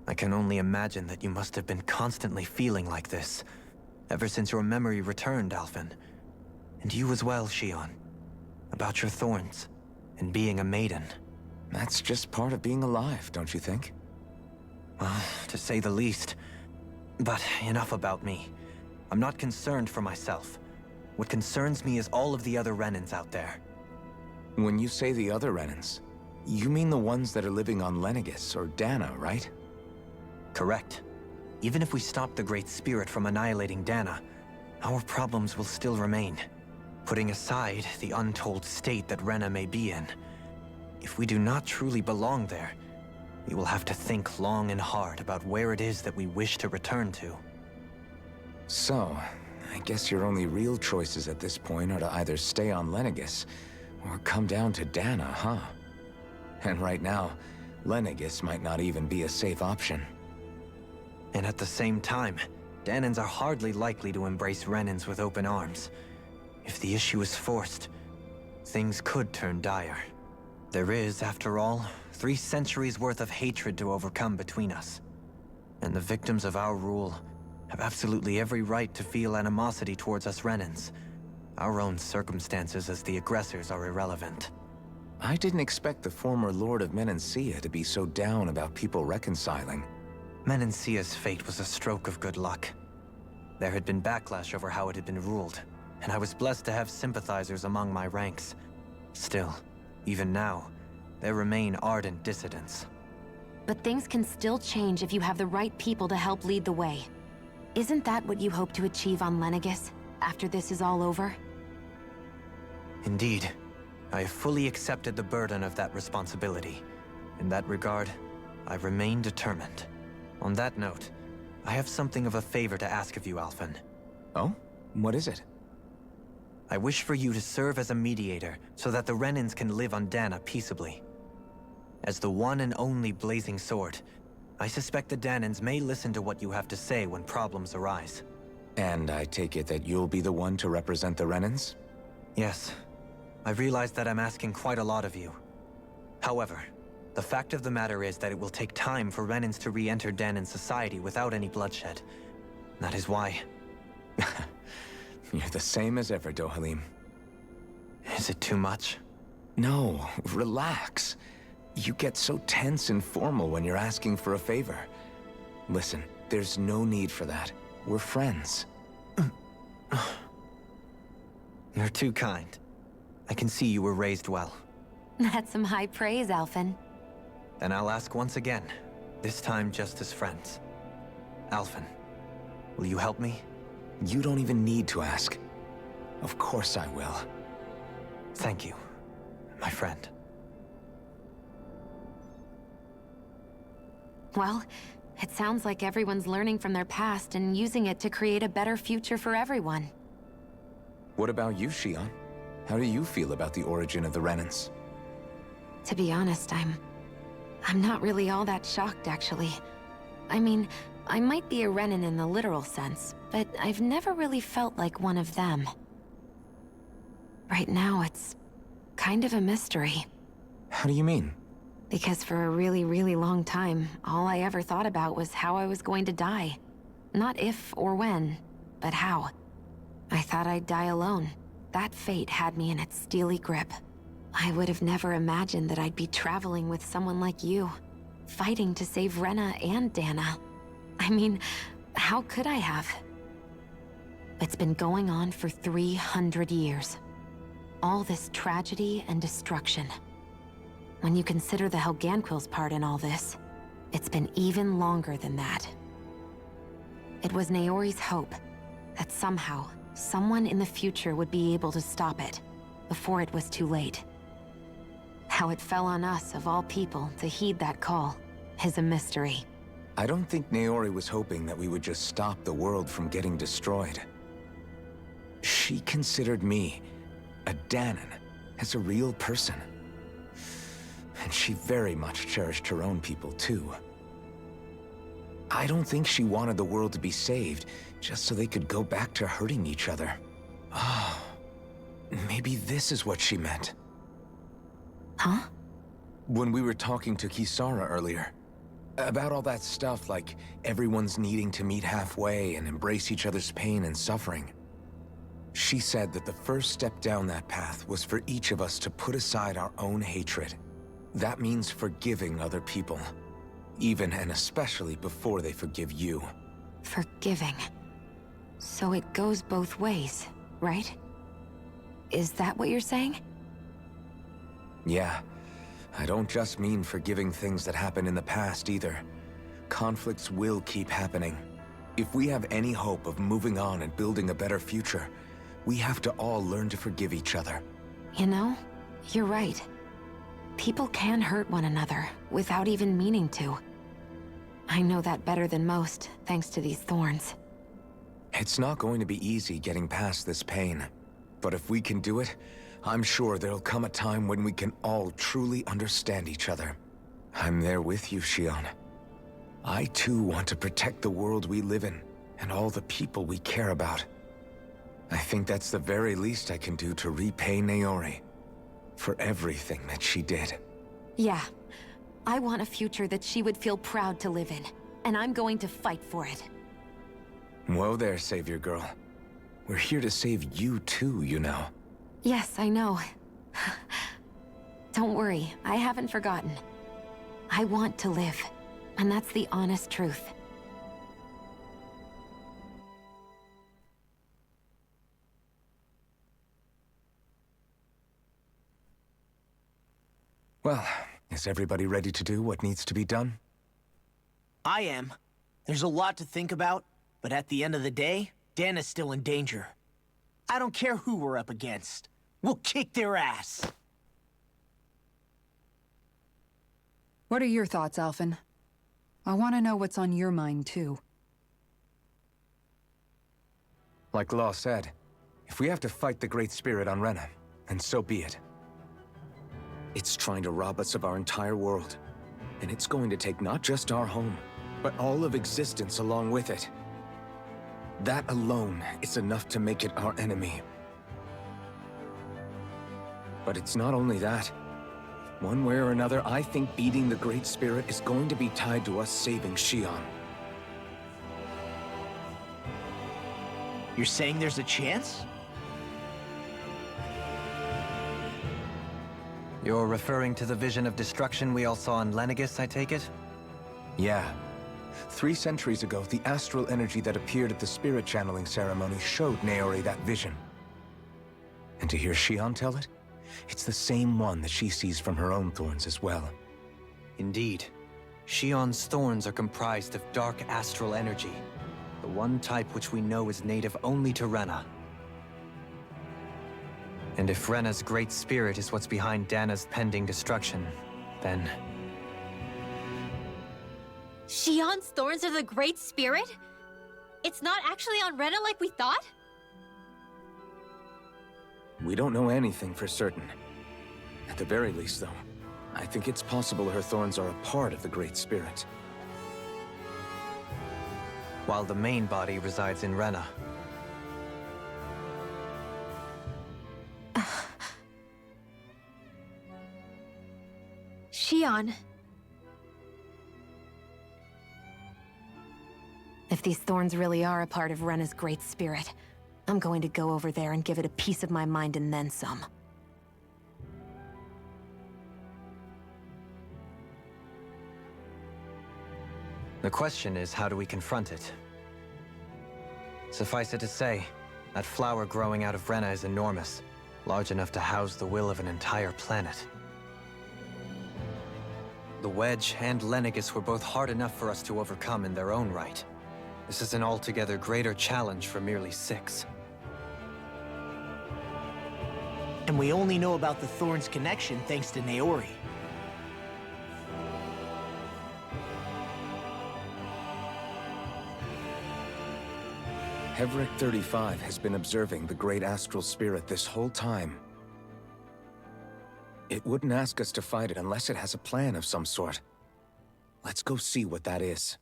I can only imagine that you must have been constantly feeling like this, ever since your memory returned, Alphen. And you as well, Shionne. About your thorns, and being a maiden. That's just part of being alive, don't you think? Well, to say the least. But enough about me. I'm not concerned for myself. What concerns me is all of the other Renans out there. When you say the other Renans, you mean the ones that are living on Lenegis or Dahna, right? Correct. Even if we stop the Great Spirit from annihilating Dahna, our problems will still remain. Putting aside the untold state that Rena may be in, if we do not truly belong there, we will have to think long and hard about where it is that we wish to return to. So, I guess your only real choices at this point are to either stay on Lenegis, or come down to Dahna, huh? And right now, Lenegis might not even be a safe option. And at the same time, Dahnans are hardly likely to embrace Renans with open arms. If the issue is forced, things could turn dire. There is, after all, 3 centuries worth of hatred to overcome between us. And the victims of our rule have absolutely every right to feel animosity towards us Renans. Our own circumstances as the aggressors are irrelevant. I didn't expect the former Lord of Menancia to be so down about people reconciling. Menancia's fate was a stroke of good luck. There had been backlash over how it had been ruled, and I was blessed to have sympathizers among my ranks. Still, even now, there remain ardent dissidents. But things can still change if you have the right people to help lead the way. Isn't that what you hope to achieve on Lenegis, after this is all over? Indeed. I have fully accepted the burden of that responsibility. In that regard, I remain determined. On that note, I have something of a favor to ask of you, Alphen. Oh? What is it? I wish for you to serve as a mediator so that the Renans can live on Dahna peaceably. As the one and only blazing sword, I suspect the Dahnans may listen to what you have to say when problems arise. And I take it that you'll be the one to represent the Renans? Yes. I realize that I'm asking quite a lot of you. However, the fact of the matter is that it will take time for Renans to re-enter Dahnan society without any bloodshed. That is why... You're the same as ever, Dohalim. Is it too much? No, relax. You get so tense and formal when you're asking for a favor. Listen, there's no need for that. We're friends. You're too kind. I can see you were raised well. That's some high praise, Alphen. Then I'll ask once again, this time just as friends. Alphen, will you help me? You don't even need to ask. Of course I will. Thank you, my friend. Well, it sounds like everyone's learning from their past and using it to create a better future for everyone. What about you, Shionne? How do you feel about the origin of the Renans? To be honest, I'm not really all that shocked, actually. I mean, I might be a Renan in the literal sense, but I've never really felt like one of them. Right now, it's kind of a mystery. How do you mean? Because for a really, really long time, all I ever thought about was how I was going to die. Not if or when, but how. I thought I'd die alone. That fate had me in its steely grip. I would have never imagined that I'd be traveling with someone like you, fighting to save Rena and Dahna. I mean, how could I have? It's been going on for 300 years. All this tragedy and destruction. When you consider the Helganquil's part in all this, it's been even longer than that. It was Naori's hope that somehow, someone in the future would be able to stop it, before it was too late. How it fell on us, of all people, to heed that call, is a mystery. I don't think Naori was hoping that we would just stop the world from getting destroyed. She considered me, a Dahnan, as a real person. And she very much cherished her own people, too. I don't think she wanted the world to be saved, just so they could go back to hurting each other. Oh, maybe this is what she meant. Huh? When we were talking to Kisara earlier, about all that stuff like everyone's needing to meet halfway and embrace each other's pain and suffering. She said that the first step down that path was for each of us to put aside our own hatred. That means forgiving other people, even and especially before they forgive you. Forgiving. So it goes both ways, right? Is that what you're saying? Yeah. I don't just mean forgiving things that happened in the past either. Conflicts will keep happening. If we have any hope of moving on and building a better future, we have to all learn to forgive each other. You know, you're right. People can hurt one another without even meaning to. I know that better than most, thanks to these thorns. It's not going to be easy getting past this pain. But if we can do it, I'm sure there'll come a time when we can all truly understand each other. I'm there with you, Shionne. I too want to protect the world we live in, and all the people we care about. I think that's the very least I can do to repay Naori for everything that she did. Yeah. I want a future that she would feel proud to live in, and I'm going to fight for it. Whoa there, Savior Girl. We're here to save you too, you know. Yes, I know. Don't worry, I haven't forgotten. I want to live, and that's the honest truth. Well, is everybody ready to do what needs to be done? I am. There's a lot to think about, but at the end of the day, Dahna's still in danger. I don't care who we're up against. We'll kick their ass. What are your thoughts, Alphen? I want to know what's on your mind, too. Like Law said, if we have to fight the Great Spirit on Rena, then so be it. It's trying to rob us of our entire world. And it's going to take not just our home, but all of existence along with it. That alone is enough to make it our enemy. But it's not only that. One way or another, I think beating the Great Spirit is going to be tied to us saving Shionne. You're saying there's a chance? You're referring to the vision of destruction we all saw in Lenegis, I take it? Yeah. 3 centuries ago, the astral energy that appeared at the spirit channeling ceremony showed Naori that vision. And to hear Shionne tell it, it's the same one that she sees from her own thorns as well. Indeed. Shionne's thorns are comprised of dark astral energy, the one type which we know is native only to Rena. And if Rena's great spirit is what's behind Dahna's pending destruction, then... Shionne's thorns are the Great Spirit? It's not actually on Rena like we thought? We don't know anything for certain. At the very least, though, I think it's possible her thorns are a part of the Great Spirit. While the main body resides in Rena. Shionne. If these thorns really are a part of Rena's great spirit, I'm going to go over there and give it a piece of my mind and then some. The question is, how do we confront it? Suffice it to say, that flower growing out of Rena is enormous, large enough to house the will of an entire planet. The Wedge and Lenegis were both hard enough for us to overcome in their own right. This is an altogether greater challenge for merely 6. And we only know about the Thorns connection thanks to Naori. Hevric 35 has been observing the Great Astral Spirit this whole time. It wouldn't ask us to fight it unless it has a plan of some sort. Let's go see what that is.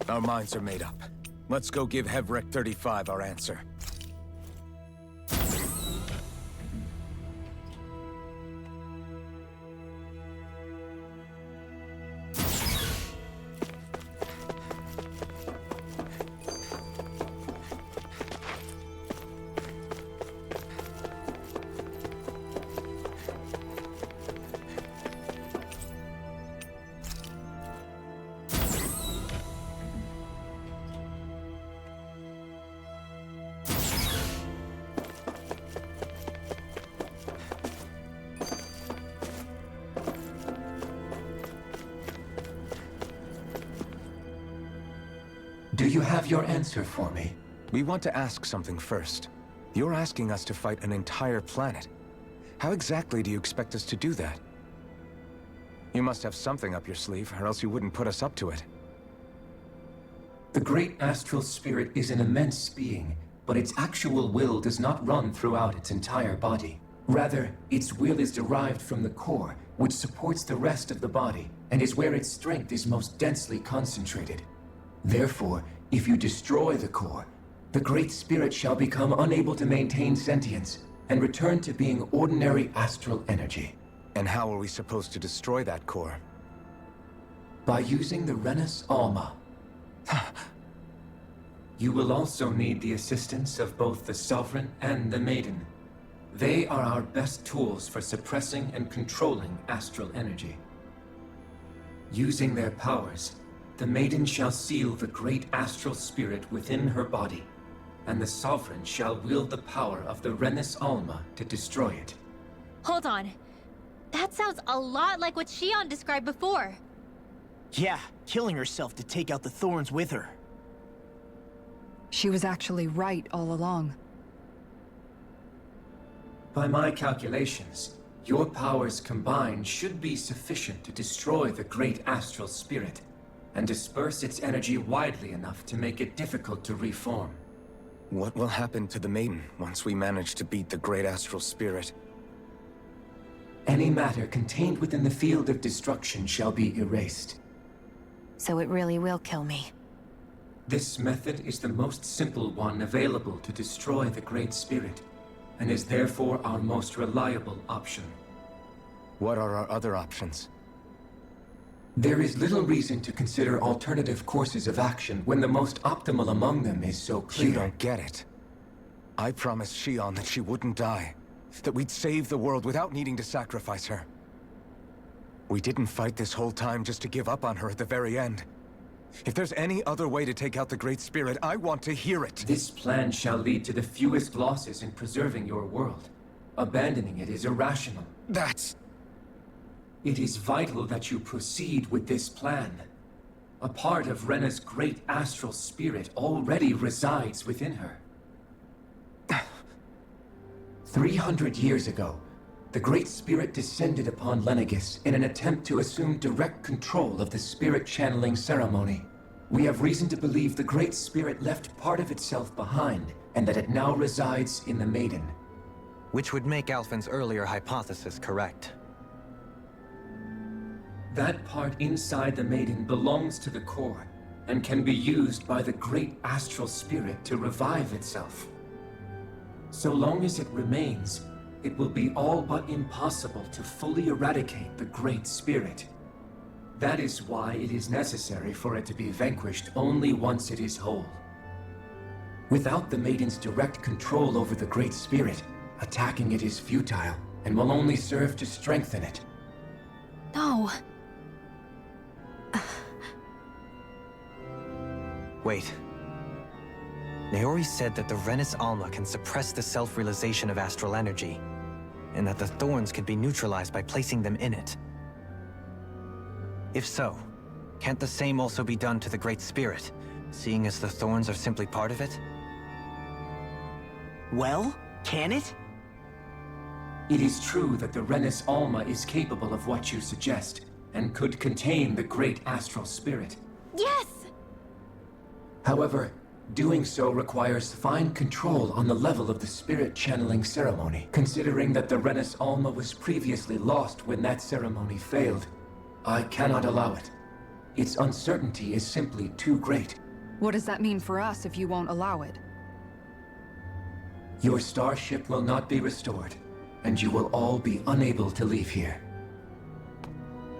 Our minds are made up. Let's go give Hevric 35 our answer. Do you have your answer for me? We want to ask something first. You're asking us to fight an entire planet. How exactly do you expect us to do that? You must have something up your sleeve, or else you wouldn't put us up to it. The Great Astral Spirit is an immense being, but its actual will does not run throughout its entire body. Rather, its will is derived from the core, which supports the rest of the body, and is where its strength is most densely concentrated. Therefore, if you destroy the core, the Great Spirit shall become unable to maintain sentience, and return to being ordinary astral energy. And how are we supposed to destroy that core? By using the Rena's Alma. You will also need the assistance of both the Sovereign and the Maiden. They are our best tools for suppressing and controlling astral energy. Using their powers, the Maiden shall seal the great astral spirit within her body, and the Sovereign shall wield the power of the Renis Alma to destroy it. Hold on. That sounds a lot like what Shionne described before. Yeah, killing herself to take out the thorns with her. She was actually right all along. By my calculations, your powers combined should be sufficient to destroy the great astral spirit, and disperse its energy widely enough to make it difficult to reform. What will happen to the Maiden once we manage to beat the great astral spirit? Any matter contained within the field of destruction shall be erased. So it really will kill me. This method is the most simple one available to destroy the Great Spirit, and is therefore our most reliable option. What are our other options? There is little reason to consider alternative courses of action when the most optimal among them is so clear. You don't get it. I promised Shionne that she wouldn't die, that we'd save the world without needing to sacrifice her. We didn't fight this whole time just to give up on her at the very end. If there's any other way to take out the Great Spirit, I want to hear it. This plan shall lead to the fewest losses in preserving your world. Abandoning it is irrational. It is vital that you proceed with this plan. A part of Rena's great astral spirit already resides within her. 300 years ago, the Great Spirit descended upon Lenegis in an attempt to assume direct control of the spirit channeling ceremony. We have reason to believe the Great Spirit left part of itself behind, and that it now resides in the Maiden. Which would make Alphen's earlier hypothesis correct. That part inside the Maiden belongs to the core, and can be used by the great astral spirit to revive itself. So long as it remains, it will be all but impossible to fully eradicate the Great Spirit. That is why it is necessary for it to be vanquished only once it is whole. Without the Maiden's direct control over the Great Spirit, attacking it is futile, and will only serve to strengthen it. No. Wait. Naori said that the Renis Alma can suppress the self-realization of astral energy, and that the thorns could be neutralized by placing them in it. If so, can't the same also be done to the Great Spirit, seeing as the thorns are simply part of it? Well, can it? It is true that the Renis Alma is capable of what you suggest, and could contain the great astral spirit. Yes! However, doing so requires fine control on the level of the spirit channeling ceremony, considering that the Renis Alma was previously lost when that ceremony failed. I cannot allow it. Its uncertainty is simply too great. What does that mean for us if you won't allow it? Your starship will not be restored, and you will all be unable to leave here.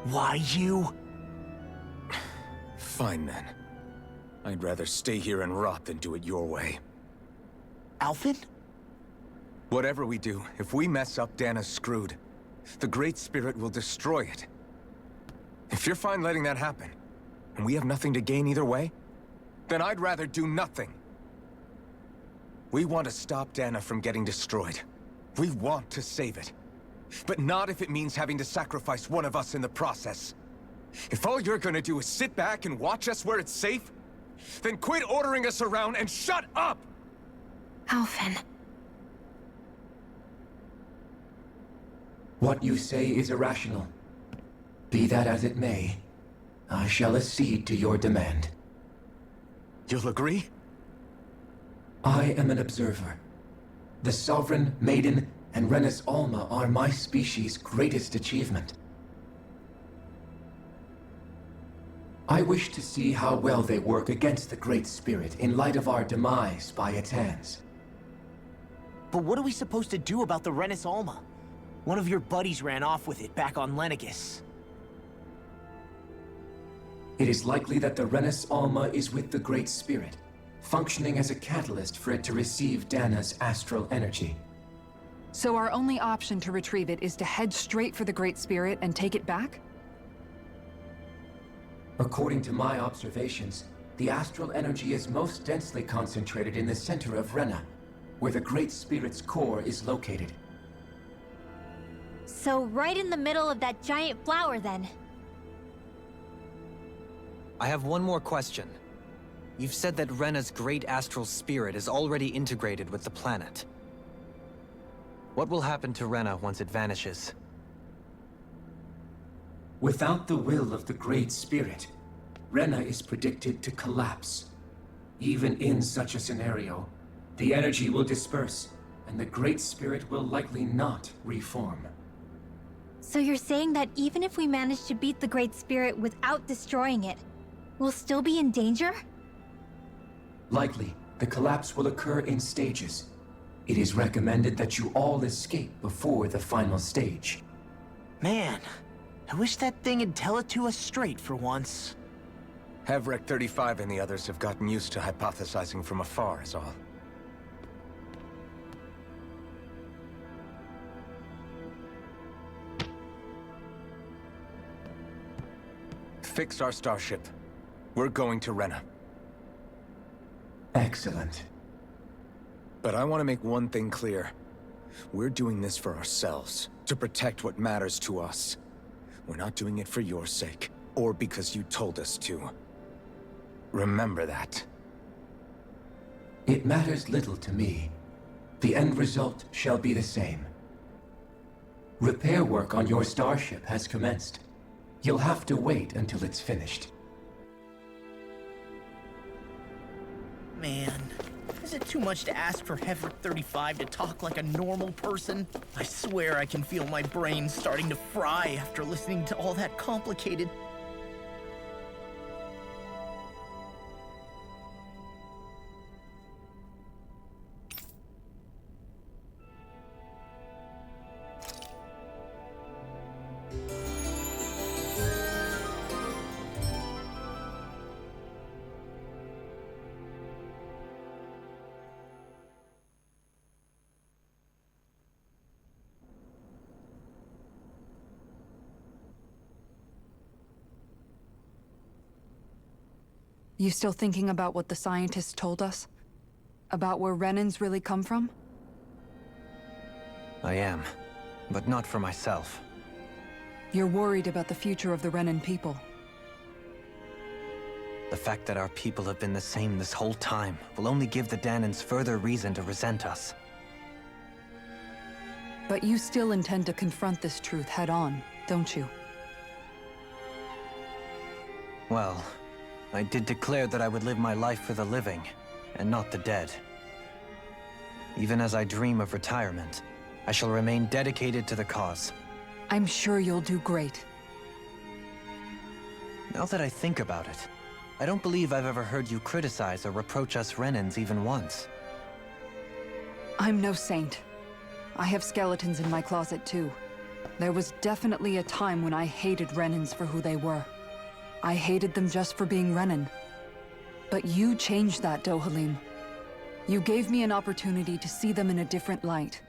Why you? Fine then. I'd rather stay here and rot than do it your way. Alphen? Whatever we do, if we mess up, Dahna's screwed. The Great Spirit will destroy it. If you're fine letting that happen, and we have nothing to gain either way, then I'd rather do nothing. We want to stop Dahna from getting destroyed. We want to save it. But not if it means having to sacrifice one of us in the process. If all you're gonna do is sit back and watch us where it's safe, then quit ordering us around and shut up! Alphen. What you say is irrational. Be that as it may, I shall accede to your demand. You'll agree? I am an observer. The Sovereign, Maiden, and Renis Alma are my species' greatest achievement. I wish to see how well they work against the Great Spirit in light of our demise by its hands. But what are we supposed to do about the Renis Alma? One of your buddies ran off with it back on Lenegis. It is likely that the Renis Alma is with the Great Spirit, functioning as a catalyst for it to receive Dahna's astral energy. So our only option to retrieve it is to head straight for the Great Spirit and take it back? According to my observations, the astral energy is most densely concentrated in the center of Rena, where the Great Spirit's core is located. So right in the middle of that giant flower, then. I have one more question. You've said that Rena's great astral spirit is already integrated with the planet. What will happen to Rena once it vanishes? Without the will of the Great Spirit, Rena is predicted to collapse. Even in such a scenario, the energy will disperse, and the Great Spirit will likely not reform. So you're saying that even if we manage to beat the Great Spirit without destroying it, we'll still be in danger? Likely, the collapse will occur in stages. It is recommended that you all escape before the final stage. Man, I wish that thing would tell it to us straight for once. Hevrek 35 and the others have gotten used to hypothesizing from afar, is all. Fix our starship. We're going to Rena. Excellent. But I want to make one thing clear. We're doing this for ourselves, to protect what matters to us. We're not doing it for your sake, or because you told us to. Remember that. It matters little to me. The end result shall be the same. Repair work on your starship has commenced. You'll have to wait until it's finished. Man, is it too much to ask for Hevrek 35 to talk like a normal person? I swear I can feel my brain starting to fry after listening to all that complicated... You still thinking about what the scientists told us? About where Renans really come from? I am, but not for myself. You're worried about the future of the Renan people. The fact that our people have been the same this whole time will only give the Dahnans further reason to resent us. But you still intend to confront this truth head-on, don't you? Well, I did declare that I would live my life for the living, and not the dead. Even as I dream of retirement, I shall remain dedicated to the cause. I'm sure you'll do great. Now that I think about it, I don't believe I've ever heard you criticize or reproach us Renans even once. I'm no saint. I have skeletons in my closet too. There was definitely a time when I hated Renans for who they were. I hated them just for being Renan. But you changed that, Dohalim. You gave me an opportunity to see them in a different light.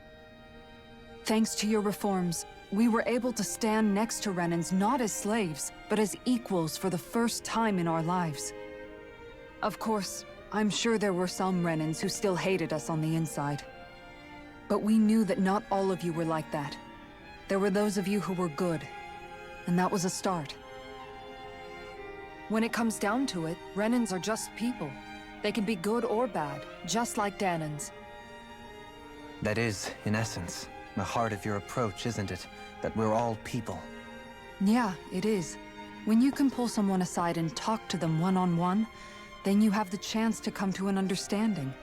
Thanks to your reforms, we were able to stand next to Renans not as slaves, but as equals for the first time in our lives. Of course, I'm sure there were some Renans who still hated us on the inside. But we knew that not all of you were like that. There were those of you who were good, and that was a start. When it comes down to it, Renans are just people. They can be good or bad, just like Dahnans. That is, in essence, the heart of your approach, isn't it? That we're all people. Yeah, it is. When you can pull someone aside and talk to them one-on-one, then you have the chance to come to an understanding.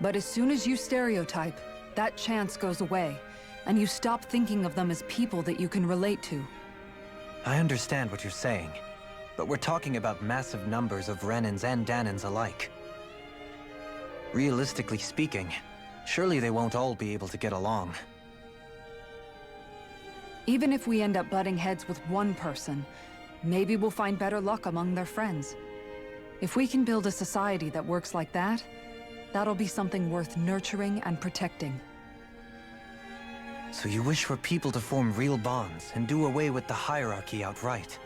But as soon as you stereotype, that chance goes away, and you stop thinking of them as people that you can relate to. I understand what you're saying, but we're talking about massive numbers of Renans and Dahnans alike. Realistically speaking, surely they won't all be able to get along. Even if we end up butting heads with one person, maybe we'll find better luck among their friends. If we can build a society that works like that, that'll be something worth nurturing and protecting. So you wish for people to form real bonds and do away with the hierarchy outright?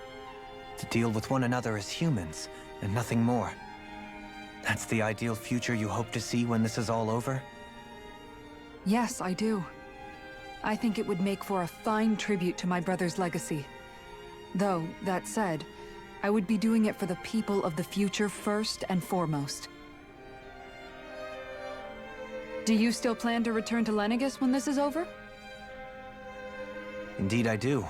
To deal with one another as humans, and nothing more? That's the ideal future you hope to see when this is all over? Yes, I do. I think it would make for a fine tribute to my brother's legacy. Though, that said, I would be doing it for the people of the future first and foremost. Do you still plan to return to Lenegis when this is over? Indeed I do.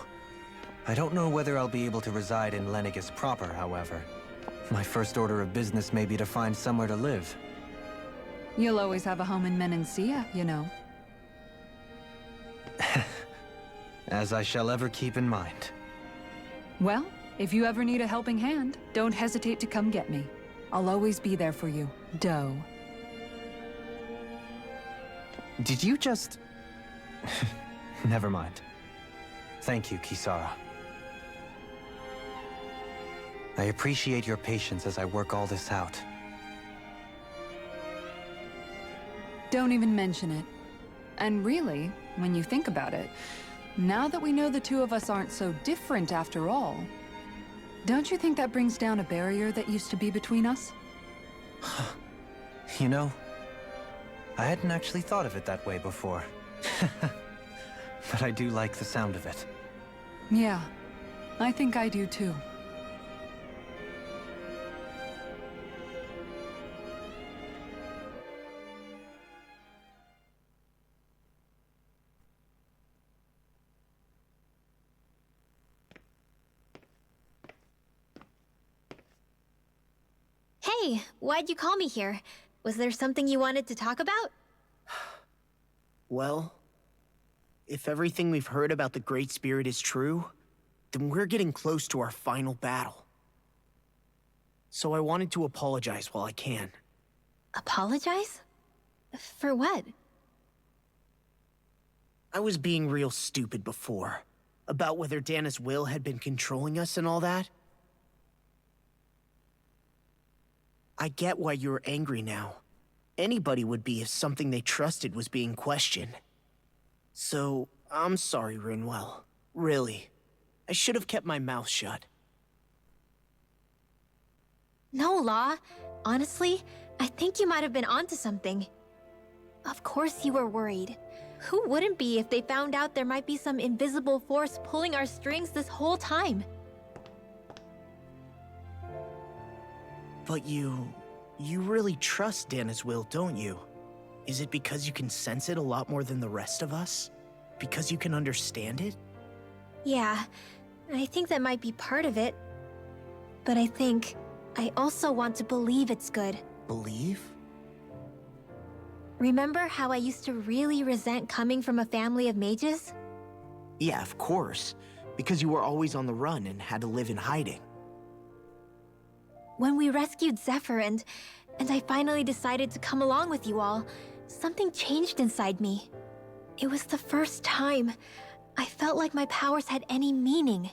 I don't know whether I'll be able to reside in Lenegis proper, however. My first order of business may be to find somewhere to live. You'll always have a home in Menancia, you know. As I shall ever keep in mind. Well, if you ever need a helping hand, don't hesitate to come get me. I'll always be there for you, Doe. Did you just... Never mind. Thank you, Kisara. I appreciate your patience as I work all this out. Don't even mention it. And really, when you think about it, now that we know the two of us aren't so different after all, don't you think that brings down a barrier that used to be between us? You know, I hadn't actually thought of it that way before. But I do like the sound of it. Yeah, I think I do too. Hey, why'd you call me here? Was there something you wanted to talk about? Well, if everything we've heard about the Great Spirit is true, then we're getting close to our final battle. So I wanted to apologize while I can. Apologize? For what? I was being real stupid before, about whether Dahna's will had been controlling us and all that. I get why you're angry now. Anybody would be if something they trusted was being questioned. So, I'm sorry, Rinwell. Really. I should have kept my mouth shut. No, Law. Honestly, I think you might have been onto something. Of course you were worried. Who wouldn't be if they found out there might be some invisible force pulling our strings this whole time? But you really trust Dahna's will, don't you? Is it because you can sense it a lot more than the rest of us? Because you can understand it? Yeah, I think that might be part of it. But I think I also want to believe it's good. Believe? Remember how I used to really resent coming from a family of mages? Yeah, of course. Because you were always on the run and had to live in hiding. When we rescued Zephyr and I finally decided to come along with you all, something changed inside me. It was the first time I felt like my powers had any meaning,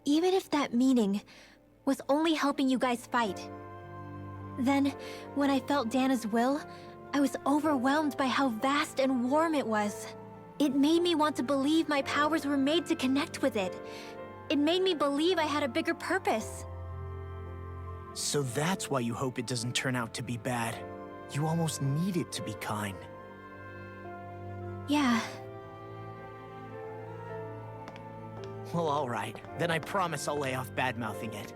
even if that meaning was only helping you guys fight. Then, when I felt Dahna's will, I was overwhelmed by how vast and warm it was. It made me want to believe my powers were made to connect with it. It made me believe I had a bigger purpose. So that's why you hope it doesn't turn out to be bad. You almost need it to be kind. Yeah. Well, alright. Then I promise I'll lay off bad-mouthing it.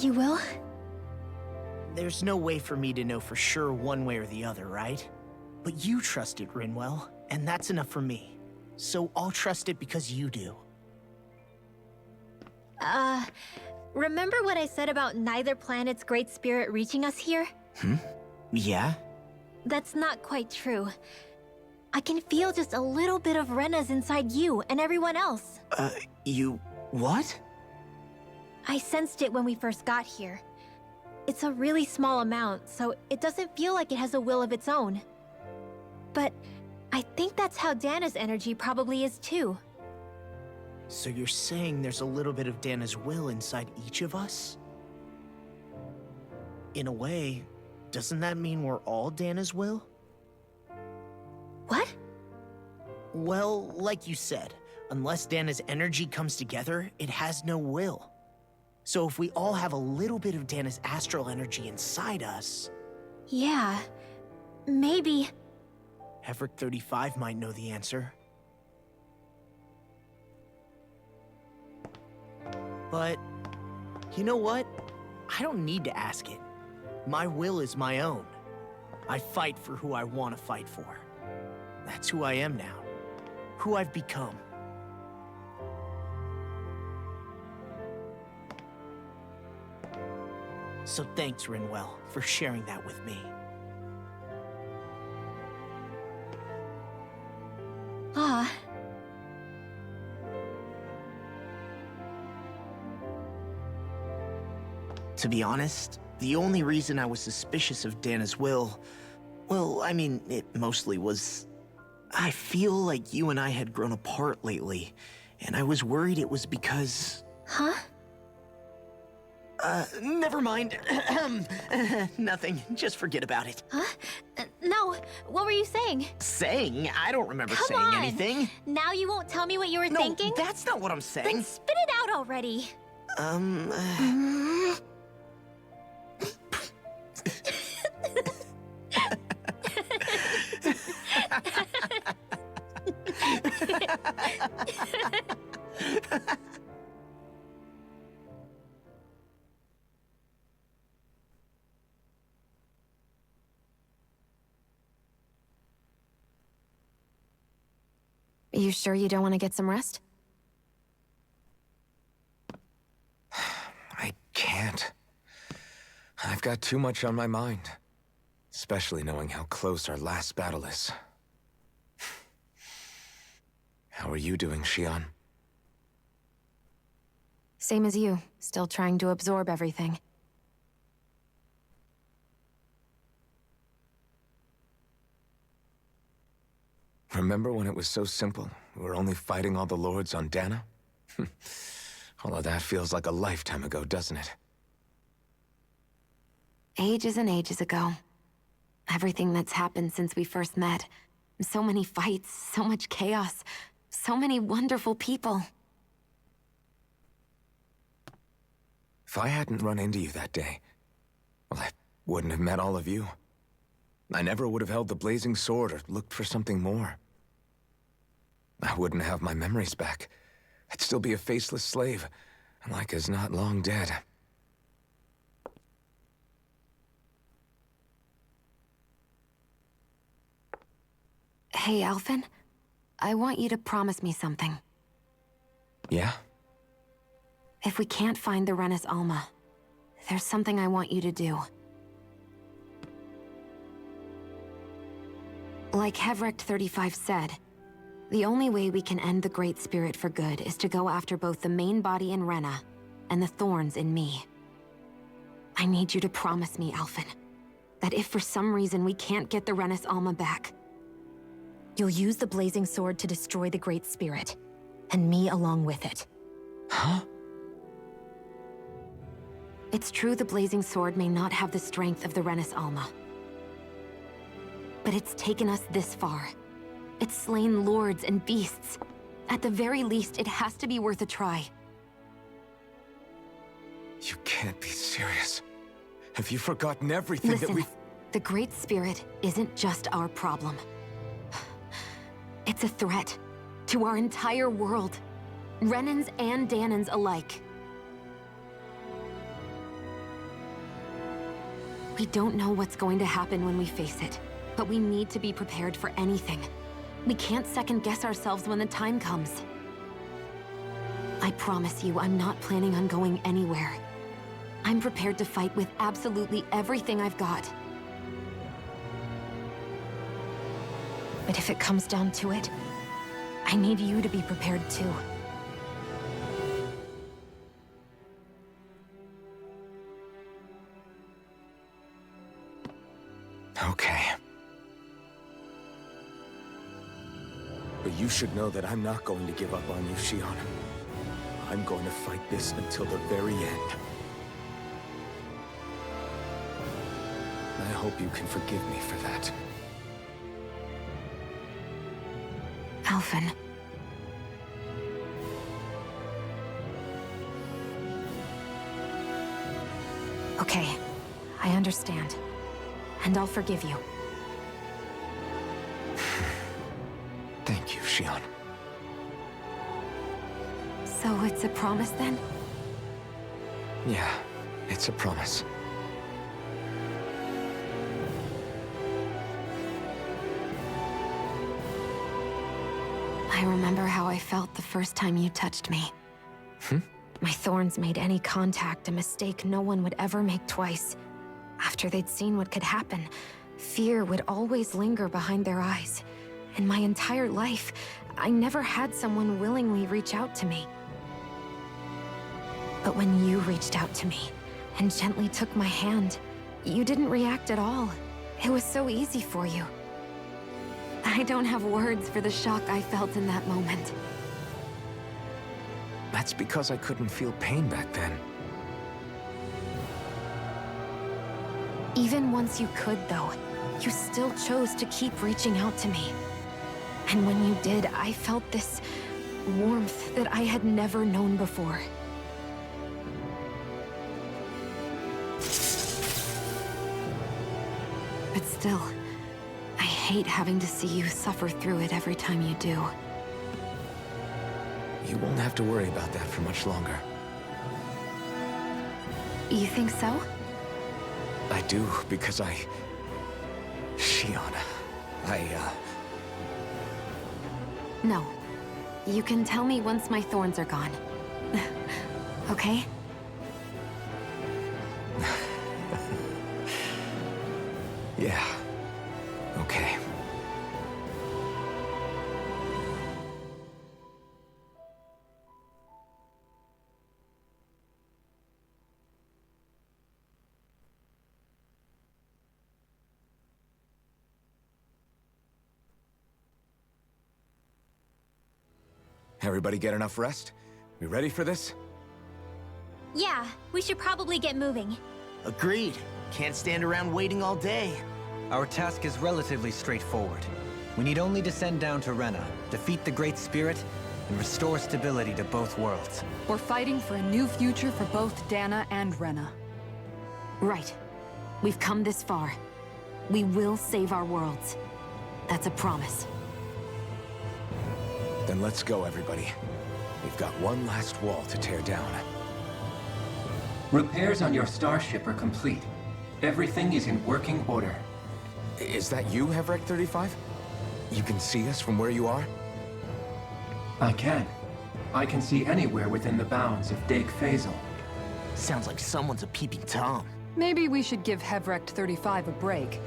You will? There's no way for me to know for sure one way or the other, right? But you trust it, Rinwell, and that's enough for me. So I'll trust it because you do. Remember what I said about neither planet's great spirit reaching us here? Yeah? That's not quite true. I can feel just a little bit of Rena's inside you and everyone else. You... what? I sensed it when we first got here. It's a really small amount, so it doesn't feel like it has a will of its own. But I think that's how Dahna's energy probably is too. So you're saying there's a little bit of Dahna's will inside each of us? in a way, doesn't that mean we're all Dahna's will? What? Well, like you said, unless Dahna's energy comes together, it has no will. So if we all have a little bit of Dahna's astral energy inside us... Yeah, maybe... Heverick 35 might know the answer. But, you know what? I don't need to ask it. My will is my own. I fight for who I want to fight for. That's who I am now. Who I've become. So thanks, Rinwell, for sharing that with me. Ah. To be honest, the only reason I was suspicious of Dahna's will, well, I mean, it mostly was... I feel like you and I had grown apart lately, and I was worried it was because... Huh? Never mind. Nothing. Just forget about it. Huh? No, what were you saying? Saying? I don't remember Come saying on. anything. Now you won't tell me what you were thinking? No, that's not what I'm saying. Then spit it out already. You sure you don't want to get some rest? I can't. I've got too much on my mind. Especially knowing how close our last battle is. How are you doing, Shionne? Same as you, still trying to absorb everything. Remember when it was so simple? We were only fighting all the lords on Dahna? All of that feels like a lifetime ago, doesn't it? Ages and ages ago. Everything that's happened since we first met. So many fights, so much chaos, so many wonderful people. If I hadn't run into you that day, well, I wouldn't have met all of you. I never would have held the blazing sword or looked for something more. I wouldn't have my memories back. I'd still be a faceless slave, like as not long dead. Hey, Alphen. I want you to promise me something. Yeah? If we can't find the Rena's Alma, there's something I want you to do. Like Heverick 35 said, the only way we can end the Great Spirit for good is to go after both the main body in Rena and the thorns in me. I need you to promise me, Alphen, that if for some reason we can't get the Rena's Alma back, you'll use the blazing sword to destroy the Great Spirit, and me along with it. Huh? It's true the blazing sword may not have the strength of the Rena's Alma. But it's taken us this far. It's slain lords and beasts. At the very least, it has to be worth a try. You can't be serious. Have you forgotten everything Listen, that we've... the Great Spirit isn't just our problem. It's a threat to our entire world. Renans and Dahnans alike. We don't know what's going to happen when we face it, but we need to be prepared for anything. We can't second-guess ourselves when the time comes. I promise you, I'm not planning on going anywhere. I'm prepared to fight with absolutely everything I've got. But if it comes down to it, I need you to be prepared too. Okay. But you should know that I'm not going to give up on you, Shionne. I'm going to fight this until the very end. I hope you can forgive me for that. Alphen. Okay, I understand. And I'll forgive you. Thank you, Shionne. So it's a promise then? Yeah, it's a promise. I remember how I felt the first time you touched me. My thorns made any contact a mistake no one would ever make twice. After they'd seen what could happen, fear would always linger behind their eyes. In my entire life, I never had someone willingly reach out to me. But when you reached out to me and gently took my hand, you didn't react at all. It was so easy for you. I don't have words for the shock I felt in that moment. That's because I couldn't feel pain back then. Even once you could, though, you still chose to keep reaching out to me. And when you did, I felt this warmth that I had never known before. But still, I hate having to see you suffer through it every time you do. You won't have to worry about that for much longer. You think so? I do, because Shionne, No. You can tell me once my thorns are gone. Okay? Yeah. Okay. Everybody get enough rest? We ready for this? Yeah, we should probably get moving. Agreed. Can't stand around waiting all day. Our task is relatively straightforward. We need only descend down to Rena, defeat the Great Spirit, and restore stability to both worlds. We're fighting for a new future for both Dahna and Rena. Right. We've come this far. We will save our worlds. That's a promise. Then let's go, everybody. We've got one last wall to tear down. Repairs on your starship are complete. Everything is in working order. Is that you, Hevrek 35? You can see us from where you are? I can. I can see anywhere within the bounds of Dake Phasal. Sounds like someone's a peeping Tom. Maybe we should give Hevrek 35 a break.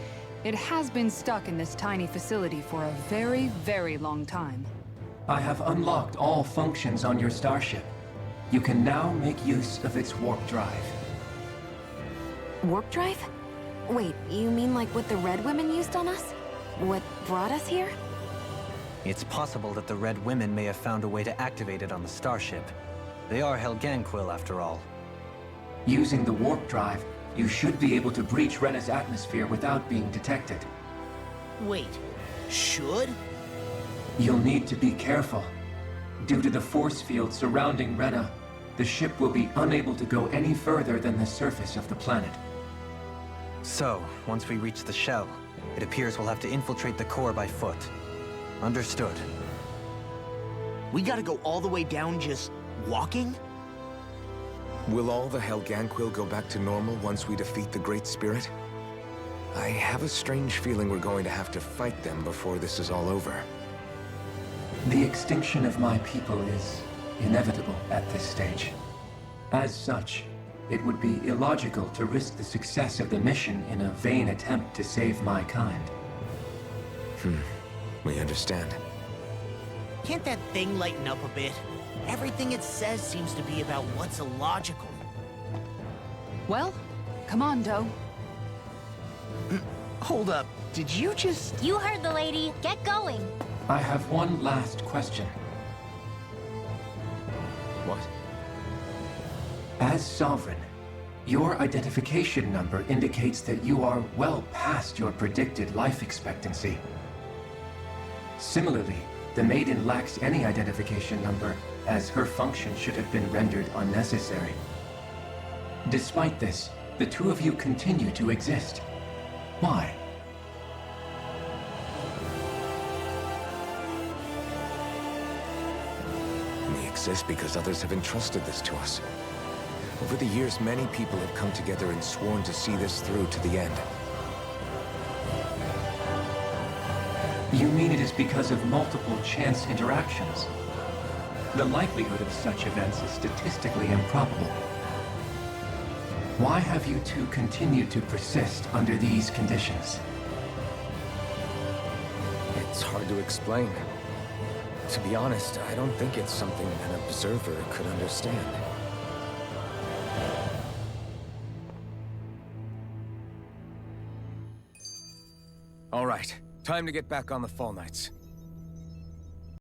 It has been stuck in this tiny facility for a very, very long time. I have unlocked all functions on your starship. You can now make use of its warp drive. Warp drive? Wait, you mean like what the Red Women used on us? What brought us here? It's possible that the Red Women may have found a way to activate it on the starship. They are Helganquil, after all. Using the warp drive, you should be able to breach Rena's atmosphere without being detected. Wait, should? You'll need to be careful. Due to the force field surrounding Rena, the ship will be unable to go any further than the surface of the planet. So, once we reach the shell, it appears we'll have to infiltrate the core by foot. Understood. We gotta go all the way down just walking? Will all the Helganquil go back to normal once we defeat the Great Spirit? I have a strange feeling we're going to have to fight them before this is all over. The extinction of my people is inevitable at this stage. As such, it would be illogical to risk the success of the mission in a vain attempt to save my kind. We understand. Can't that thing lighten up a bit? Everything it says seems to be about what's illogical. Well, come on, Doe. Hold up, did you just... You heard the lady. Get going. I have one last question. What? As Sovereign, Your identification number indicates that you are well past your predicted life expectancy. Similarly, the maiden lacks any identification number, as her function should have been rendered unnecessary. Despite this, the two of you continue to exist. Why? We exist because others have entrusted this to us. Over the years, many people have come together and sworn to see this through to the end. You mean it is because of multiple chance interactions? The likelihood of such events is statistically improbable. Why have you two continued to persist under these conditions? It's hard to explain. To be honest, I don't think it's something an observer could understand. All right, time to get back on the Fall Knights.